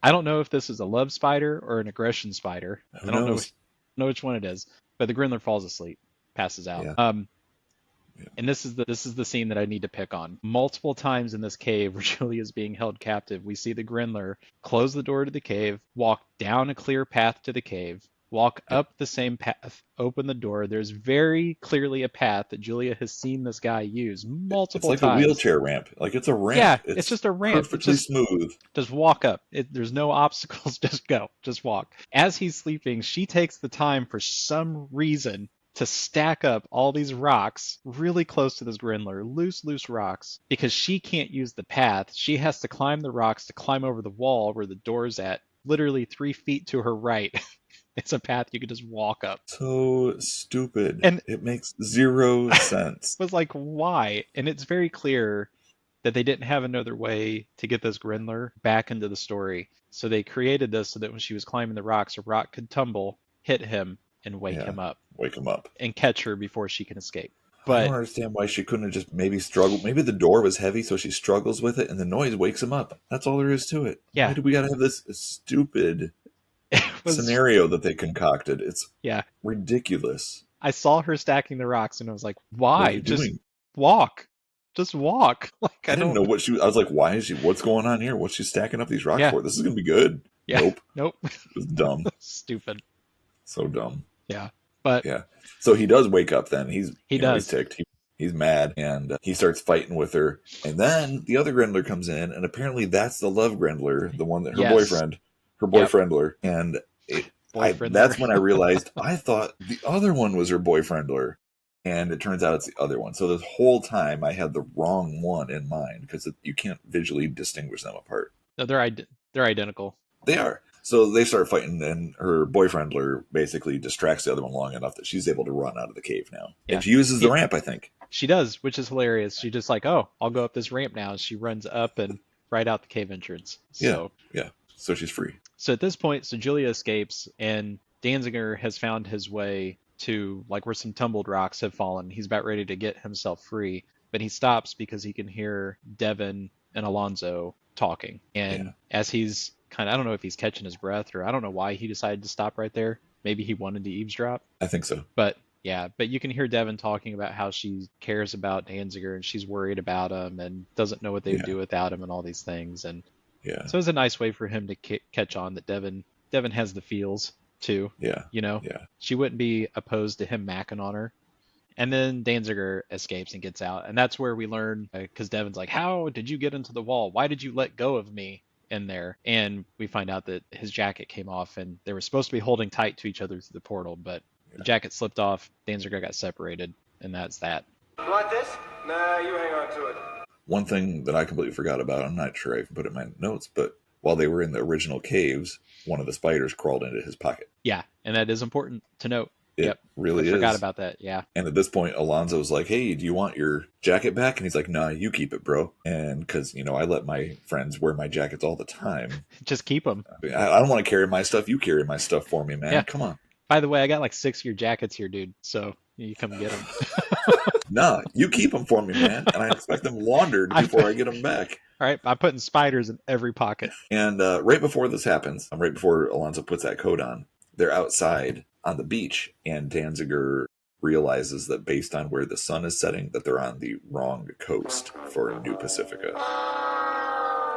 I don't know if this is a love spider or an aggression spider. Who I don't knows? know which one it is. But the Grindler falls asleep, passes out. Yeah. And this is the scene that I need to pick on. Multiple times in this cave where Julia is being held captive, we see the Grindler close the door to the cave, walk down a clear path to the cave, walk up the same path, open the door. There's very clearly a path that Julia has seen this guy use multiple It's like times. a wheelchair ramp. Like it's a ramp. Yeah, it's just a ramp. Perfectly smooth. Just walk up. There's no obstacles. Just go. Just walk. As he's sleeping, she takes the time for some reason to stack up all these rocks really close to this Grendler, loose rocks, because she can't use the path. She has to climb the rocks to climb over the wall where the door's at, literally 3 feet to her right. It's a path you could just walk up. So stupid. And it makes zero sense. It was like, why? And it's very clear that they didn't have another way to get this Grendler back into the story. So they created this so that when she was climbing the rocks, a rock could tumble, hit him, and wake him up. Wake him up. And catch her before she can escape. I But don't understand why she couldn't have just maybe struggled. Maybe the door was heavy, so she struggles with it, and the noise wakes him up. That's all there is to it. Yeah. Why do we got to have this stupid scenario that they concocted? It's ridiculous. I saw her stacking the rocks, and I was like, What are why? you Just doing? walk. Just walk. Like I didn't know what she. I was like, why is she? What's going on here? What's she stacking up these rocks Yeah. for? This is gonna be good. Yeah. Nope. It was dumb. Stupid. So dumb. Yeah. But Yeah. So he does wake up then. He He's does. ticked. He's mad, and he starts fighting with her. And then the other Grendler comes in, and apparently that's the love Grendler, the one that her boyfriendler. And that's when I realized I thought the other one was her boyfriendler, and it turns out it's the other one. So this whole time I had the wrong one in mind because you can't visually distinguish them apart. No, they're identical. They are. So they start fighting, and her boyfriendler basically distracts the other one long enough that she's able to run out of the cave now. Yeah. And she uses the ramp, I think. She does, which is hilarious. She just like, oh, I'll go up this ramp now. And she runs up and right out the cave entrance. So, Yeah. So she's free. So at this point, Julia escapes, and Danziger has found his way to like where some tumbled rocks have fallen. He's about ready to get himself free, but he stops because he can hear Devon and Alonzo talking. And as he's I don't know if he's catching his breath, or I don't know why he decided to stop right there. Maybe he wanted to eavesdrop. I think so. But you can hear Devon talking about how she cares about Danziger and she's worried about him and doesn't know what they would do without him and all these things. And so it's a nice way for him to catch on that Devon has the feels too. Yeah. You know? Yeah. She wouldn't be opposed to him macking on her. And then Danziger escapes and gets out. And that's where we learn, because Devon's like, how did you get into the wall? Why did you let go of me in there? And we find out that his jacket came off and they were supposed to be holding tight to each other through the portal, but the jacket slipped off. Danziger got separated, and that's that. You want this? Nah, you hang on to it. One thing that I completely forgot about, I'm not sure I can put it in my notes, but while they were in the original caves, one of the spiders crawled into his pocket. Yeah, and that is important to note. It really I is. forgot about that, yeah. And at this point, Alonzo's like, hey, do you want your jacket back? And he's like, nah, you keep it, bro. And because, I let my friends wear my jackets all the time. Just keep them. I don't want to carry my stuff. You carry my stuff for me, man. Yeah. Come on. By the way, I got like 6 of your jackets here, dude. So You come get them. Nah, you keep them for me, man, and I expect them laundered before I get them back. All right, I'm putting spiders in every pocket. And right before this happens, right before Alonzo puts that coat on, they're outside on the beach, and Danziger realizes that based on where the sun is setting, that they're on the wrong coast for New Pacifica.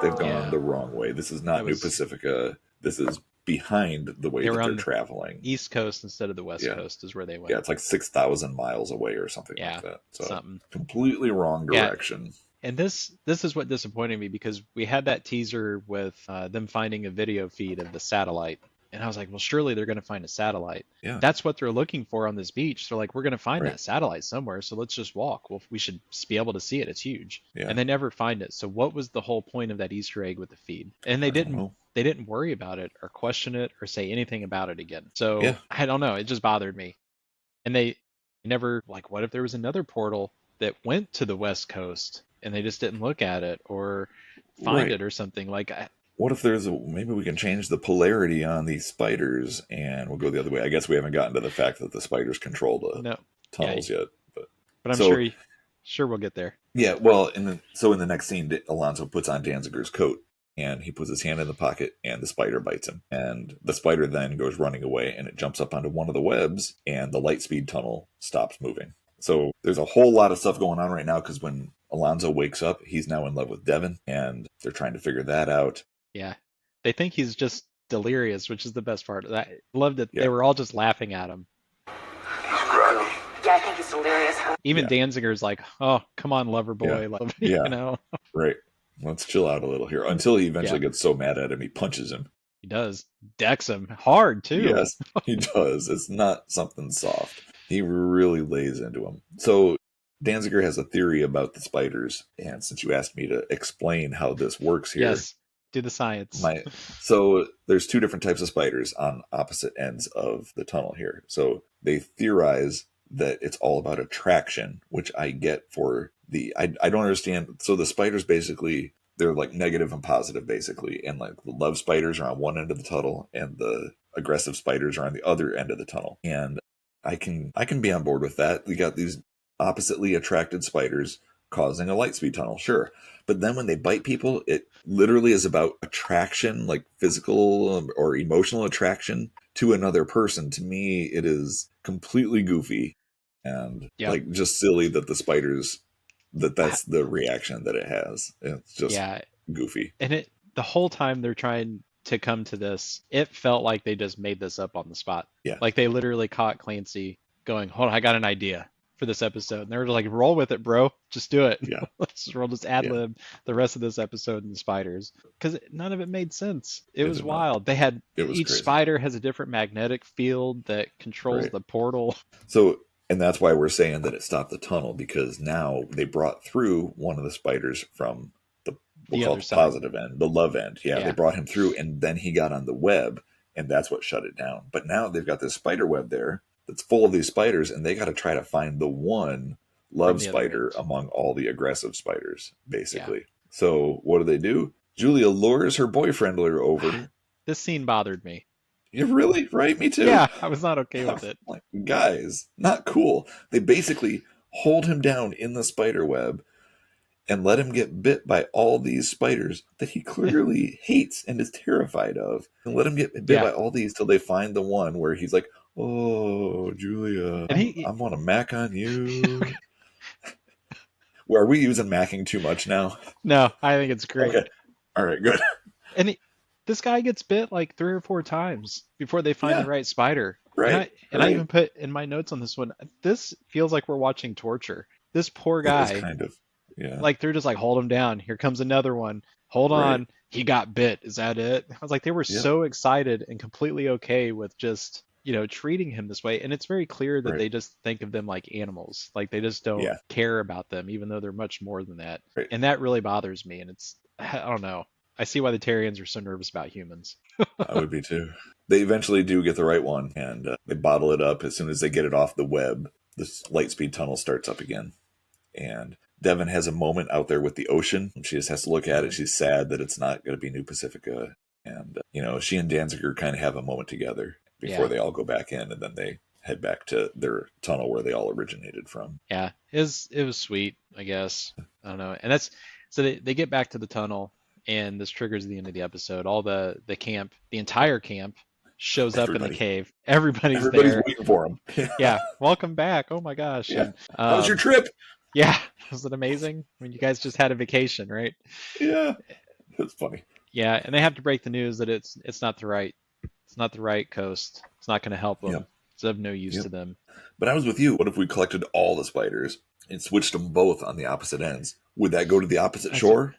They've gone the wrong way. This is not New Pacifica. This is behind the way that they're traveling. East Coast instead of the West Coast is where they went. Yeah, it's like 6,000 miles away or something like that. So completely wrong direction. Yeah. And this is what disappointed me, because we had that teaser with them finding a video feed of the satellite. And I was like, well, surely they're going to find a satellite. Yeah. That's what they're looking for on this beach. They're like, we're going to find that satellite somewhere, so let's just walk. Well, we should be able to see it. It's huge. Yeah. And they never find it. So what was the whole point of that Easter egg with the feed? And they didn't worry about it or question it or say anything about it again. So I don't know. It just bothered me. And they never, like, what if there was another portal that went to the West Coast and they just didn't look at it or find it or something? Like, what if maybe we can change the polarity on these spiders and we'll go the other way? I guess we haven't gotten to the fact that the spiders control the tunnels yet. But I'm sure we'll get there. Yeah, well, in the next scene, Alonzo puts on Danziger's coat and he puts his hand in the pocket and the spider bites him. And the spider then goes running away and it jumps up onto one of the webs and the light speed tunnel stops moving. So there's a whole lot of stuff going on right now, because when Alonzo wakes up, he's now in love with Devon and they're trying to figure that out. Yeah. They think he's just delirious, which is the best part. I loved it. They were all just laughing at him. He's groggy. Yeah, I think he's delirious. Even Danziger's like, oh, come on, lover boy. You know? Right. Let's chill out a little here. Until he eventually gets so mad at him, he punches him. He does. Decks him hard, too. Yes, he does. It's not something soft. He really lays into him. So Danziger has a theory about the spiders. And since you asked me to explain how this works here. Yes. Do the science. So there's two different types of spiders on opposite ends of the tunnel here. So they theorize that it's all about attraction, which I get for I don't understand. So the spiders basically, they're like negative and positive basically. And like the love spiders are on one end of the tunnel and the aggressive spiders are on the other end of the tunnel. And I can be on board with that. We got these oppositely attracted spiders causing a light speed tunnel, sure. But then when they bite people, it literally is about attraction, like physical or emotional attraction to another person. To me, it is completely goofy and like just silly that the spiders, that's the reaction that it has. It's just goofy. And the whole time they're trying to come to this, it felt like they just made this up on the spot. Yeah. Like they literally caught Clancy going, hold on, I got an idea for this episode. And they were like, roll with it, bro. Just do it. Yeah. We'll just ad-lib the rest of this episode in the spiders. Because none of it made sense. It was wild. They had, each crazy. Spider has a different magnetic field that controls the portal. So, and that's why we're saying that it stopped the tunnel, because now they brought through one of the spiders from we'll call it the positive end, the love end. Yeah, they brought him through and then he got on the web and that's what shut it down. But now they've got this spider web there that's full of these spiders and they got to try to find the one love spider among all the aggressive spiders, basically. Yeah. So what do? Julia lures her boyfriend over. This scene bothered me. You really? Right? Me too. Yeah, I was not okay with it. Like, guys, not cool. They basically hold him down in the spider web and let him get bit by all these spiders that he clearly hates and is terrified of. And let him get bit by all these till they find the one where he's like, oh, Julia, I want to mac on you. Well, are we using macking too much now? No, I think it's great. Okay. All right, good. And this guy gets bit like 3 or 4 times before they find the right spider. Right. And I even put in my notes on this one, this feels like we're watching torture. This poor guy. Kind of. Yeah. Like they're just like, hold him down. Here comes another one. Hold on. He got bit. Is that it? I was like, they were so excited and completely okay with just, treating him this way. And it's very clear that they just think of them like animals. Like they just don't care about them, even though they're much more than that. Right. And that really bothers me. And I don't know. I see why the Terrians are so nervous about humans. I would be too. They eventually do get the right one and they bottle it up. As soon as they get it off the web, this light speed tunnel starts up again. And Devon has a moment out there with the ocean. She just has to look at it. She's sad that it's not going to be New Pacifica. And, she and Danziger kind of have a moment together before they all go back in. And then they head back to their tunnel where they all originated from. Yeah, it was sweet, I guess. I don't know. And that's so they get back to the tunnel, and this triggers the end of the episode. All the camp, the entire camp shows up in the Everybody. cave. Everybody's Everybody's there. waiting for them. Yeah, welcome back. Oh my gosh. Yeah. And How was your trip? yeah, was it amazing? I mean, you guys just had a vacation, right? Yeah. That's funny. Yeah, and they have to break the news that it's not the right coast. It's not going to help them. Yep. It's of no use Yep. to them. But I was with you. What if we collected all the spiders and switched them both on the opposite ends? Would that go to the opposite shore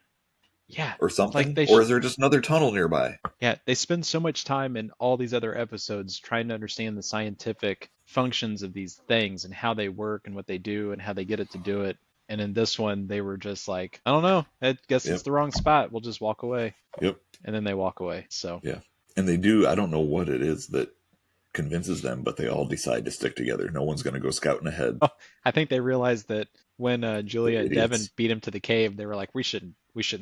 Yeah, or something? they Or is there just another tunnel nearby? yeah, they spend so much time in all these other episodes trying to understand the scientific functions of these things and how they work and what they do and how they get it to do it. And in this one, they were just like, I don't know. I guess Yep. it's the wrong spot. We'll just walk away. Yep. And then they walk away. So Yeah. And they do. I don't know what it is that convinces them, but they all decide to stick together. No one's going to go scouting ahead. I think they realized that when Julia and Idiots. Devon beat him to the cave, they were like, we shouldn't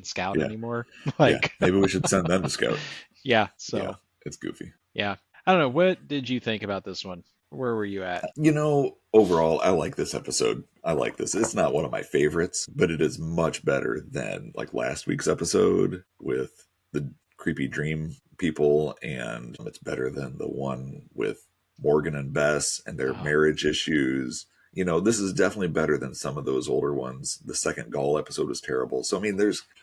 scout Yeah. anymore. Yeah. Like, Maybe we should send them to scout. yeah. So Yeah. It's goofy. yeah. I don't know. What did you think about this one? Where were you at? You know, overall, I like this episode. I like this. It's not one of my favorites, but it is much better than like last week's episode with the creepy dream people, and it's better than the one with Morgan and Bess and their Oh. marriage issues. You know, this is definitely better than some of those older ones. The second Gaul episode was terrible. So I mean,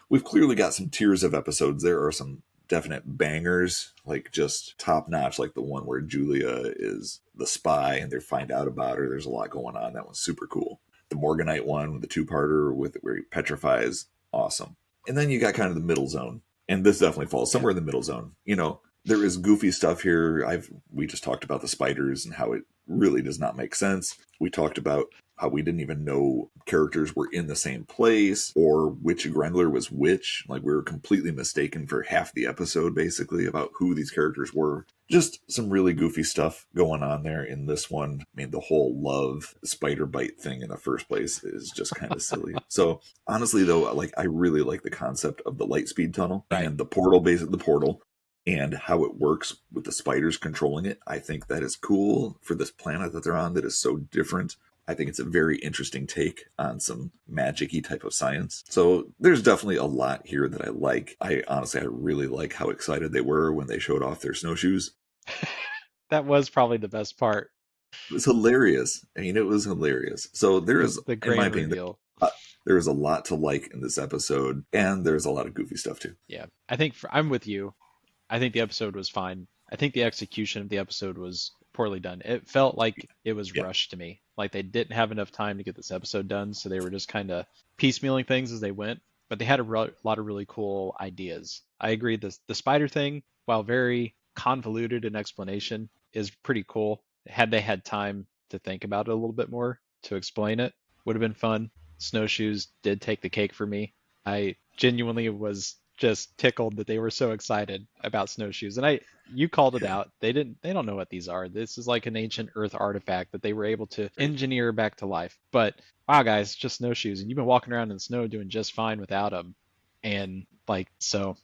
we've clearly got some tiers of episodes. There are some definite bangers, like just top notch, like the one where Julia is the spy and they find out about her. There's a lot going on. That one's super cool. The Morganite one, the two-parter with where he petrifies, awesome. And then you got kind of the middle zone, and this definitely falls somewhere in the middle zone. You know, there is goofy stuff here. We just talked about the spiders and how it really does not make sense. We talked about how we didn't even know characters were in the same place or which Grendler was which. Like, we were completely mistaken for half the episode, basically, about who these characters were. Just some really goofy stuff going on there in this one. I mean, the whole love spider bite thing in the first place is just kind of silly. So, honestly, though, like, I really like the concept of the light speed tunnel and the portal, basically the portal, and how it works with the spiders controlling it. I think that is cool for this planet that they're on that is so different. I think it's a very interesting take on some magic-y type of science. So there's definitely a lot here that I like. I really like how excited they were when they showed off their snowshoes. That was probably the best part. It was hilarious. I mean, it was hilarious. So there is, The in grand my opinion, reveal. there is a lot to like in this episode, and there's a lot of goofy stuff too. Yeah, I think I'm with you. I think the episode was fine. I think the execution of the episode was poorly done. It felt like it was rushed to me. Like they didn't have enough time to get this episode done, so they were just kind of piecemealing things as they went. But they had a lot of really cool ideas. I agree. The spider thing, while very convoluted in explanation, is pretty cool. Had they had time to think about it a little bit more to explain it, would have been fun. Snowshoes did take the cake for me. I genuinely was just tickled that they were so excited about snowshoes. And you called it out. They don't know what these are. This is like an ancient earth artifact that they were able to engineer back to life. But wow, guys, just snowshoes, and you've been walking around in the snow doing just fine without them. And like, so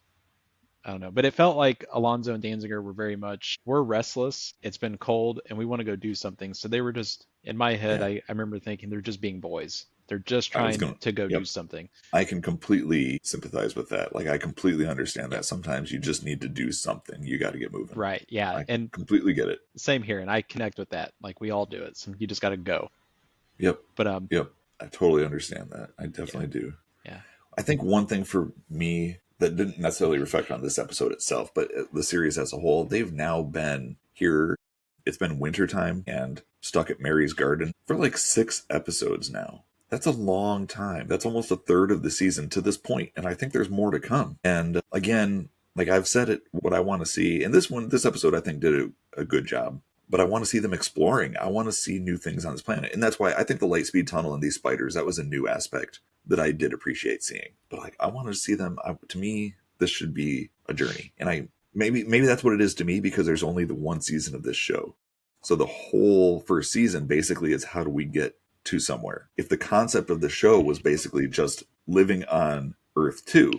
I don't know, but it felt like Alonzo and Danziger were very much, we're restless. It's been cold and we want to go do something. So they were just, in my head, I remember thinking they're just being boys. They're just trying to go do something. I can completely sympathize with that. Like, I completely understand that. Sometimes you just need to do something. You got to get moving. Right. Yeah. I completely get it. Same here. And I connect with that. Like, we all do it. So you just got to go. Yep. But, yep. I totally understand that. I definitely do. Yeah. I think one thing for me that didn't necessarily reflect on this episode itself, but the series as a whole, they've now been here. It's been wintertime and stuck at Mary's Garden for like 6 episodes now. That's a long time. That's almost a third of the season to this point, and I think there's more to come. And again, like I've said it, what I want to see, and this episode I think did a good job, but I want to see them exploring. I want to see new things on this planet. And that's why I think the Lightspeed Tunnel and these spiders, that was a new aspect that I did appreciate seeing. But like, I want to see them. To me, this should be a journey. And maybe that's what it is to me, because there's only the one season of this show. So the whole first season basically is how do we get to somewhere. If the concept of the show was basically just living on Earth 2,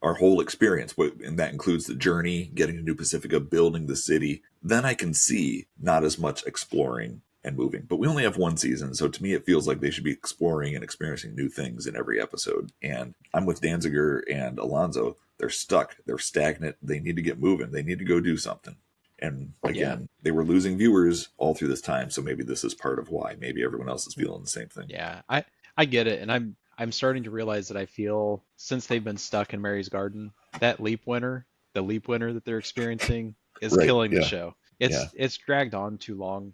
our whole experience, and that includes the journey, getting to New Pacifica, building the city, then I can see not as much exploring and moving. But we only have one season, so to me it feels like they should be exploring and experiencing new things in every episode. And I'm with Danziger and Alonzo. They're stuck. They're stagnant. They need to get moving. They need to go do something. And again, they were losing viewers all through this time, so maybe this is part of why. Maybe everyone else is feeling the same thing. Yeah, I get it, and I'm starting to realize that I feel since they've been stuck in Mary's Garden, that the leap winter that they're experiencing is killing the show. It's dragged on too long,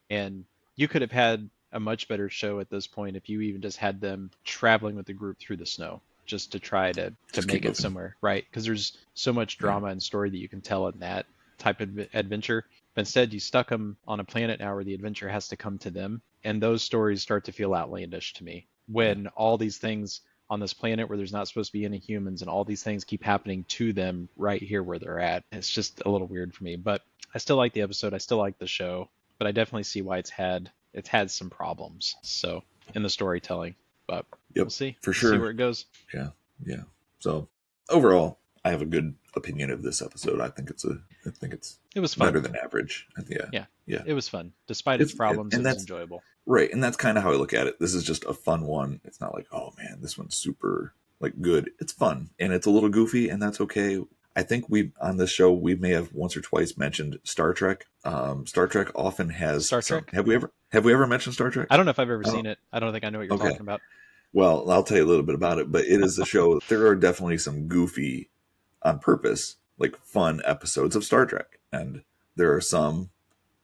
and you could have had a much better show at this point if you even just had them traveling with the group through the snow just to try to make it somewhere, right? Because there's so much drama and story that you can tell in that type of adventure. But instead, you stuck them on a planet now where the adventure has to come to them, and those stories start to feel outlandish to me. When all these things on this planet where there's not supposed to be any humans and all these things keep happening to them right here where they're at, it's just a little weird for me. But I still like the episode. I still like the show, but I definitely see why it's had some problems. So in the storytelling, but we'll see. For sure. See where it goes. Yeah. So overall, I have a good opinion of this episode. I think it was fun. Better than average. Yeah. It was fun. Despite its problems, it was enjoyable. Right, and that's kind of how I look at it. This is just a fun one. It's not like, oh man, this one's super good. It's fun, and it's a little goofy, and that's okay. I think on this show we may have once or twice mentioned Star Trek. Star Trek often has Star Trek. Have we ever mentioned Star Trek? I don't know if I've ever seen it. I don't think I know what you're talking about. Well, I'll tell you a little bit about it, but it is a show. There are definitely some goofy, on purpose, fun episodes of Star Trek, and there are some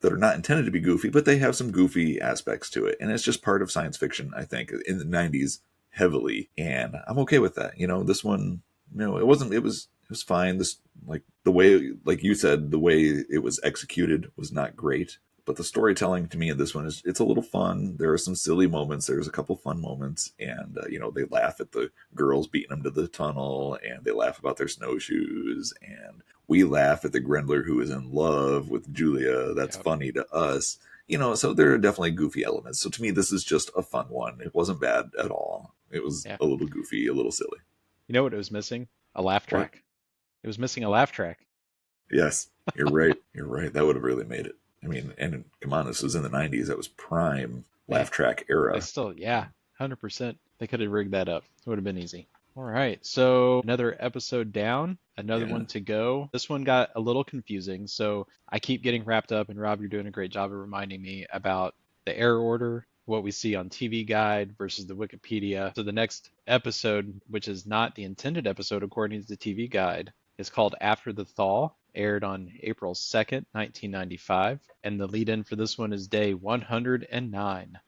that are not intended to be goofy, but they have some goofy aspects to it. And it's just part of science fiction, I think, in the 90s heavily. And I'm okay with that. This one, it was fine. This, the way, like you said, the way it was executed was not great. But the storytelling to me in this one it's a little fun. There are some silly moments. There's a couple fun moments. And, they laugh at the girls beating them to the tunnel, and they laugh about their snowshoes. And we laugh at the Grendler who is in love with Julia. That's funny to us. So there are definitely goofy elements. So to me, this is just a fun one. It wasn't bad at all. It was a little goofy, a little silly. You know what it was missing? A laugh track. What? It was missing a laugh track. Yes, you're right. You're right. That would have really made it. I mean, and come on, this was in the 90s. That was prime laugh track era. They still, 100%. They could have rigged that up. It would have been easy. All right, so another episode down, another one to go. This one got a little confusing, so I keep getting wrapped up, and Rob, you're doing a great job of reminding me about the error order, what we see on TV Guide versus the Wikipedia. So the next episode, which is not the intended episode according to the TV Guide, is called After the Thaw, aired on April 2nd, 1995, and the lead-in for this one is day 109.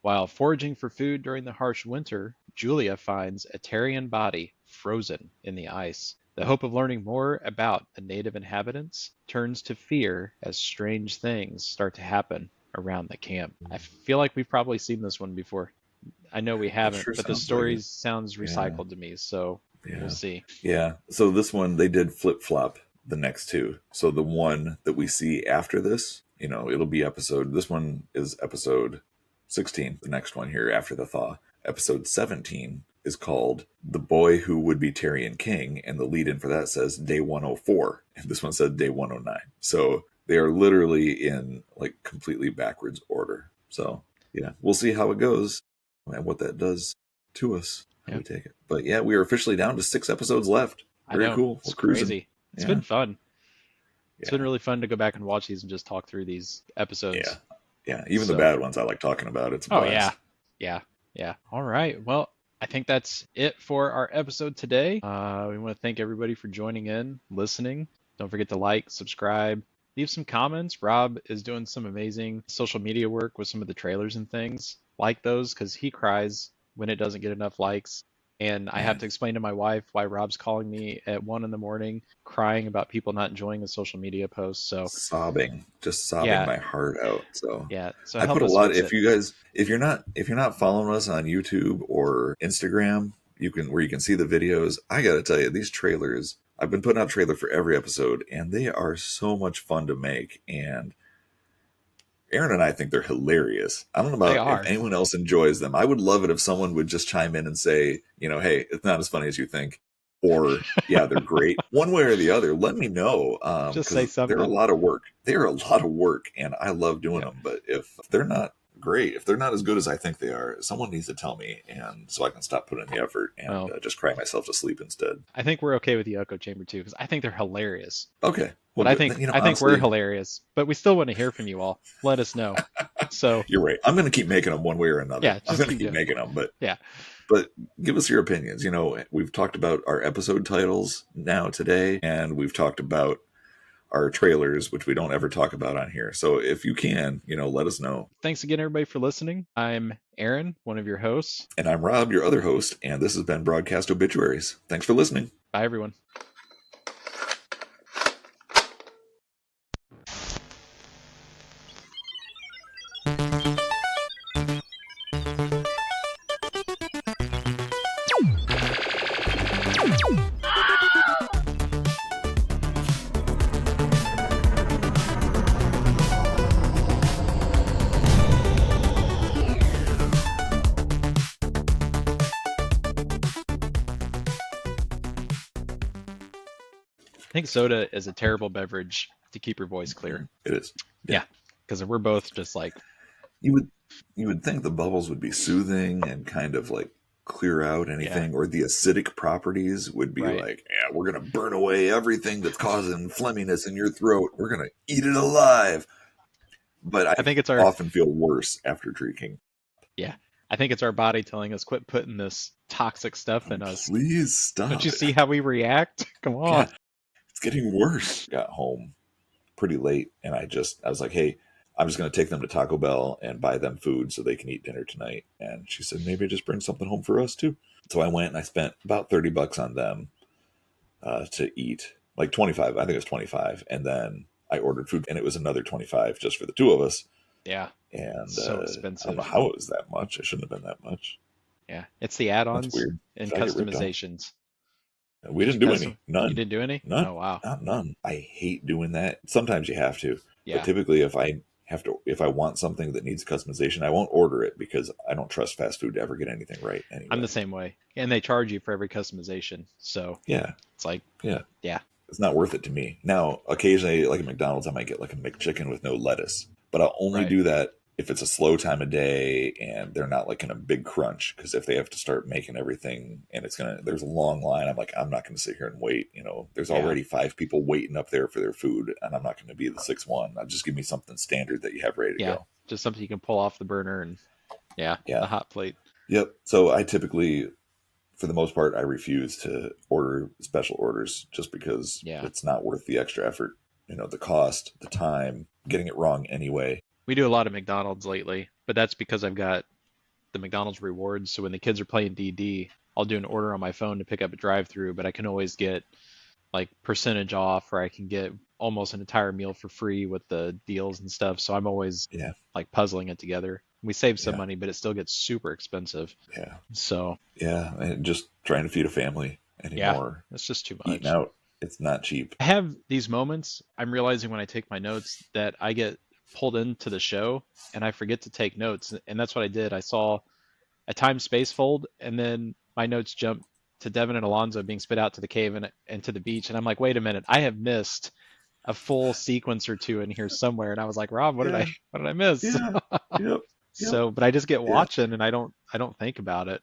While foraging for food during the harsh winter, Julia finds a Terrian body frozen in the ice. The hope of learning more about the native inhabitants turns to fear as strange things start to happen around the camp. I feel like we've probably seen this one before. I know we haven't, but the story sounds recycled to me, so we'll see. Yeah, so this one, they did flip-flop the next two. So the one that we see after this, it'll be this one is episode 16, the next one here after the thaw. Episode 17 is called The Boy Who Would Be Terrian King, and the lead-in for that says Day 104, and this one said Day 109. So they are literally in completely backwards order. So we'll see how it goes and what that does to us, how we take it. But we are officially down to 6 episodes left. Very cool. It's crazy. It's been fun. It's been really fun to go back and watch these and just talk through these episodes. Yeah, even the bad ones I like talking about. It's a blast. Yeah. All right. Well, I think that's it for our episode today. We want to thank everybody for joining in, listening. Don't forget to like, subscribe, leave some comments. Rob is doing some amazing social media work with some of the trailers and things like those because he cries when it doesn't get enough likes. And I have to explain to my wife why Rob's calling me at 1 a.m, crying about people not enjoying a social media post. So sobbing my heart out. So so I put a lot. If you're not following us on YouTube or Instagram, where you can see the videos. I got to tell you, these trailers. I've been putting out trailer for every episode, and they are so much fun to make. And Aaron and I think they're hilarious. I don't know They about if are. anyone else enjoys them. I would love it if someone would just chime in and say, hey, it's not as funny as you think, or yeah, they're great. One way or the other, let me know, Just say because they're a something. lot of work. They're a lot of work, and I love doing Yeah. them. But if they're not great, if they're not as good as I think they are, someone needs to tell me, and so I can stop putting in the effort and Well, just cry myself to sleep instead. I think we're okay with the echo chamber too, because I think they're hilarious. Okay. But Well, I good. think Then, I think we're honestly, hilarious. But we still want to hear from you all. Let us know. So you're right. I'm going to keep making them one way or another. yeah, I'm just going to keep keep doing making them, but yeah. But give us your opinions. We've talked about our episode titles now today, and we've talked about our trailers, which we don't ever talk about on here. So if you can, let us know. Thanks again, everybody, for listening. I'm Aaron, one of your hosts. And I'm Rob, your other host, and this has been Broadcast Obituaries. Thanks for listening. Bye, everyone. I think soda is a terrible beverage to keep your voice clear. It is. Yeah, because we're both just like, You would think the bubbles would be soothing and kind of like clear out anything, or the acidic properties would be Right. like, yeah, we're going to burn away everything that's causing phlegminess in your throat. We're going to eat it alive. But I think it's our often feel worse after drinking. yeah. I think it's our body telling us quit putting this toxic stuff in us. Please stop. Don't you see how we react? Come on. Yeah, it's getting worse. Got home pretty late, and I was like, hey, I'm just going to take them to Taco Bell and buy them food so they can eat dinner tonight. And she said, maybe just bring something home for us too. So I went and I spent about $30 on them to eat, like 25. I think it was 25. And then I ordered food, and it was another 25 just for the two of us. Yeah. And So I expensive. don't know how it was that much. It shouldn't have been that much. Yeah. It's the add-ons That's weird. and Did I get ripped off? customizations. We Did didn't you do custom- any. None. You didn't do any? None. Oh, wow. None. I hate doing that. Sometimes you have to. Yeah. But typically if I want something that needs customization, I won't order it because I don't trust fast food to ever get anything right anyway. I'm the same way. And they charge you for every customization. So Yeah. it's like, Yeah. yeah. It's not worth it to me. Now, occasionally, like at McDonald's, I might get like a McChicken with no lettuce, but I'll only Right. do that if it's a slow time of day and they're not like in a big crunch. Because if they have to start making everything and there's a long line, I'm like, I'm not going to sit here and wait. There's already 5 people waiting up there for their food, and I'm not going to be the 6th one. Just give me something standard that you have ready to Yeah. go. Just something you can pull off the burner and the hot plate. Yep. So I typically, for the most part, I refuse to order special orders just because it's not worth the extra effort. The cost, the time, getting it wrong anyway. We do a lot of McDonald's lately, but that's because I've got the McDonald's rewards. So when the kids are playing DD, I'll do an order on my phone to pick up a drive-through, but I can always get like percentage off, or I can get almost an entire meal for free with the deals and stuff. So I'm always like puzzling it together. We save some money, but it still gets super expensive. Yeah. So and just trying to feed a family anymore. Yeah, it's just too much. Eating out, it's not cheap. I have these moments. I'm realizing when I take my notes that I get pulled into the show and I forget to take notes. And that's what I did. I saw a time space fold, and then my notes jumped to Devon and Alonzo being spit out to the cave and to the beach. And I'm like, wait a minute, I have missed a full sequence or two in here somewhere. And I was like, Rob, what did I miss? Yeah. Yep. So, but I just get watching and I don't think about it.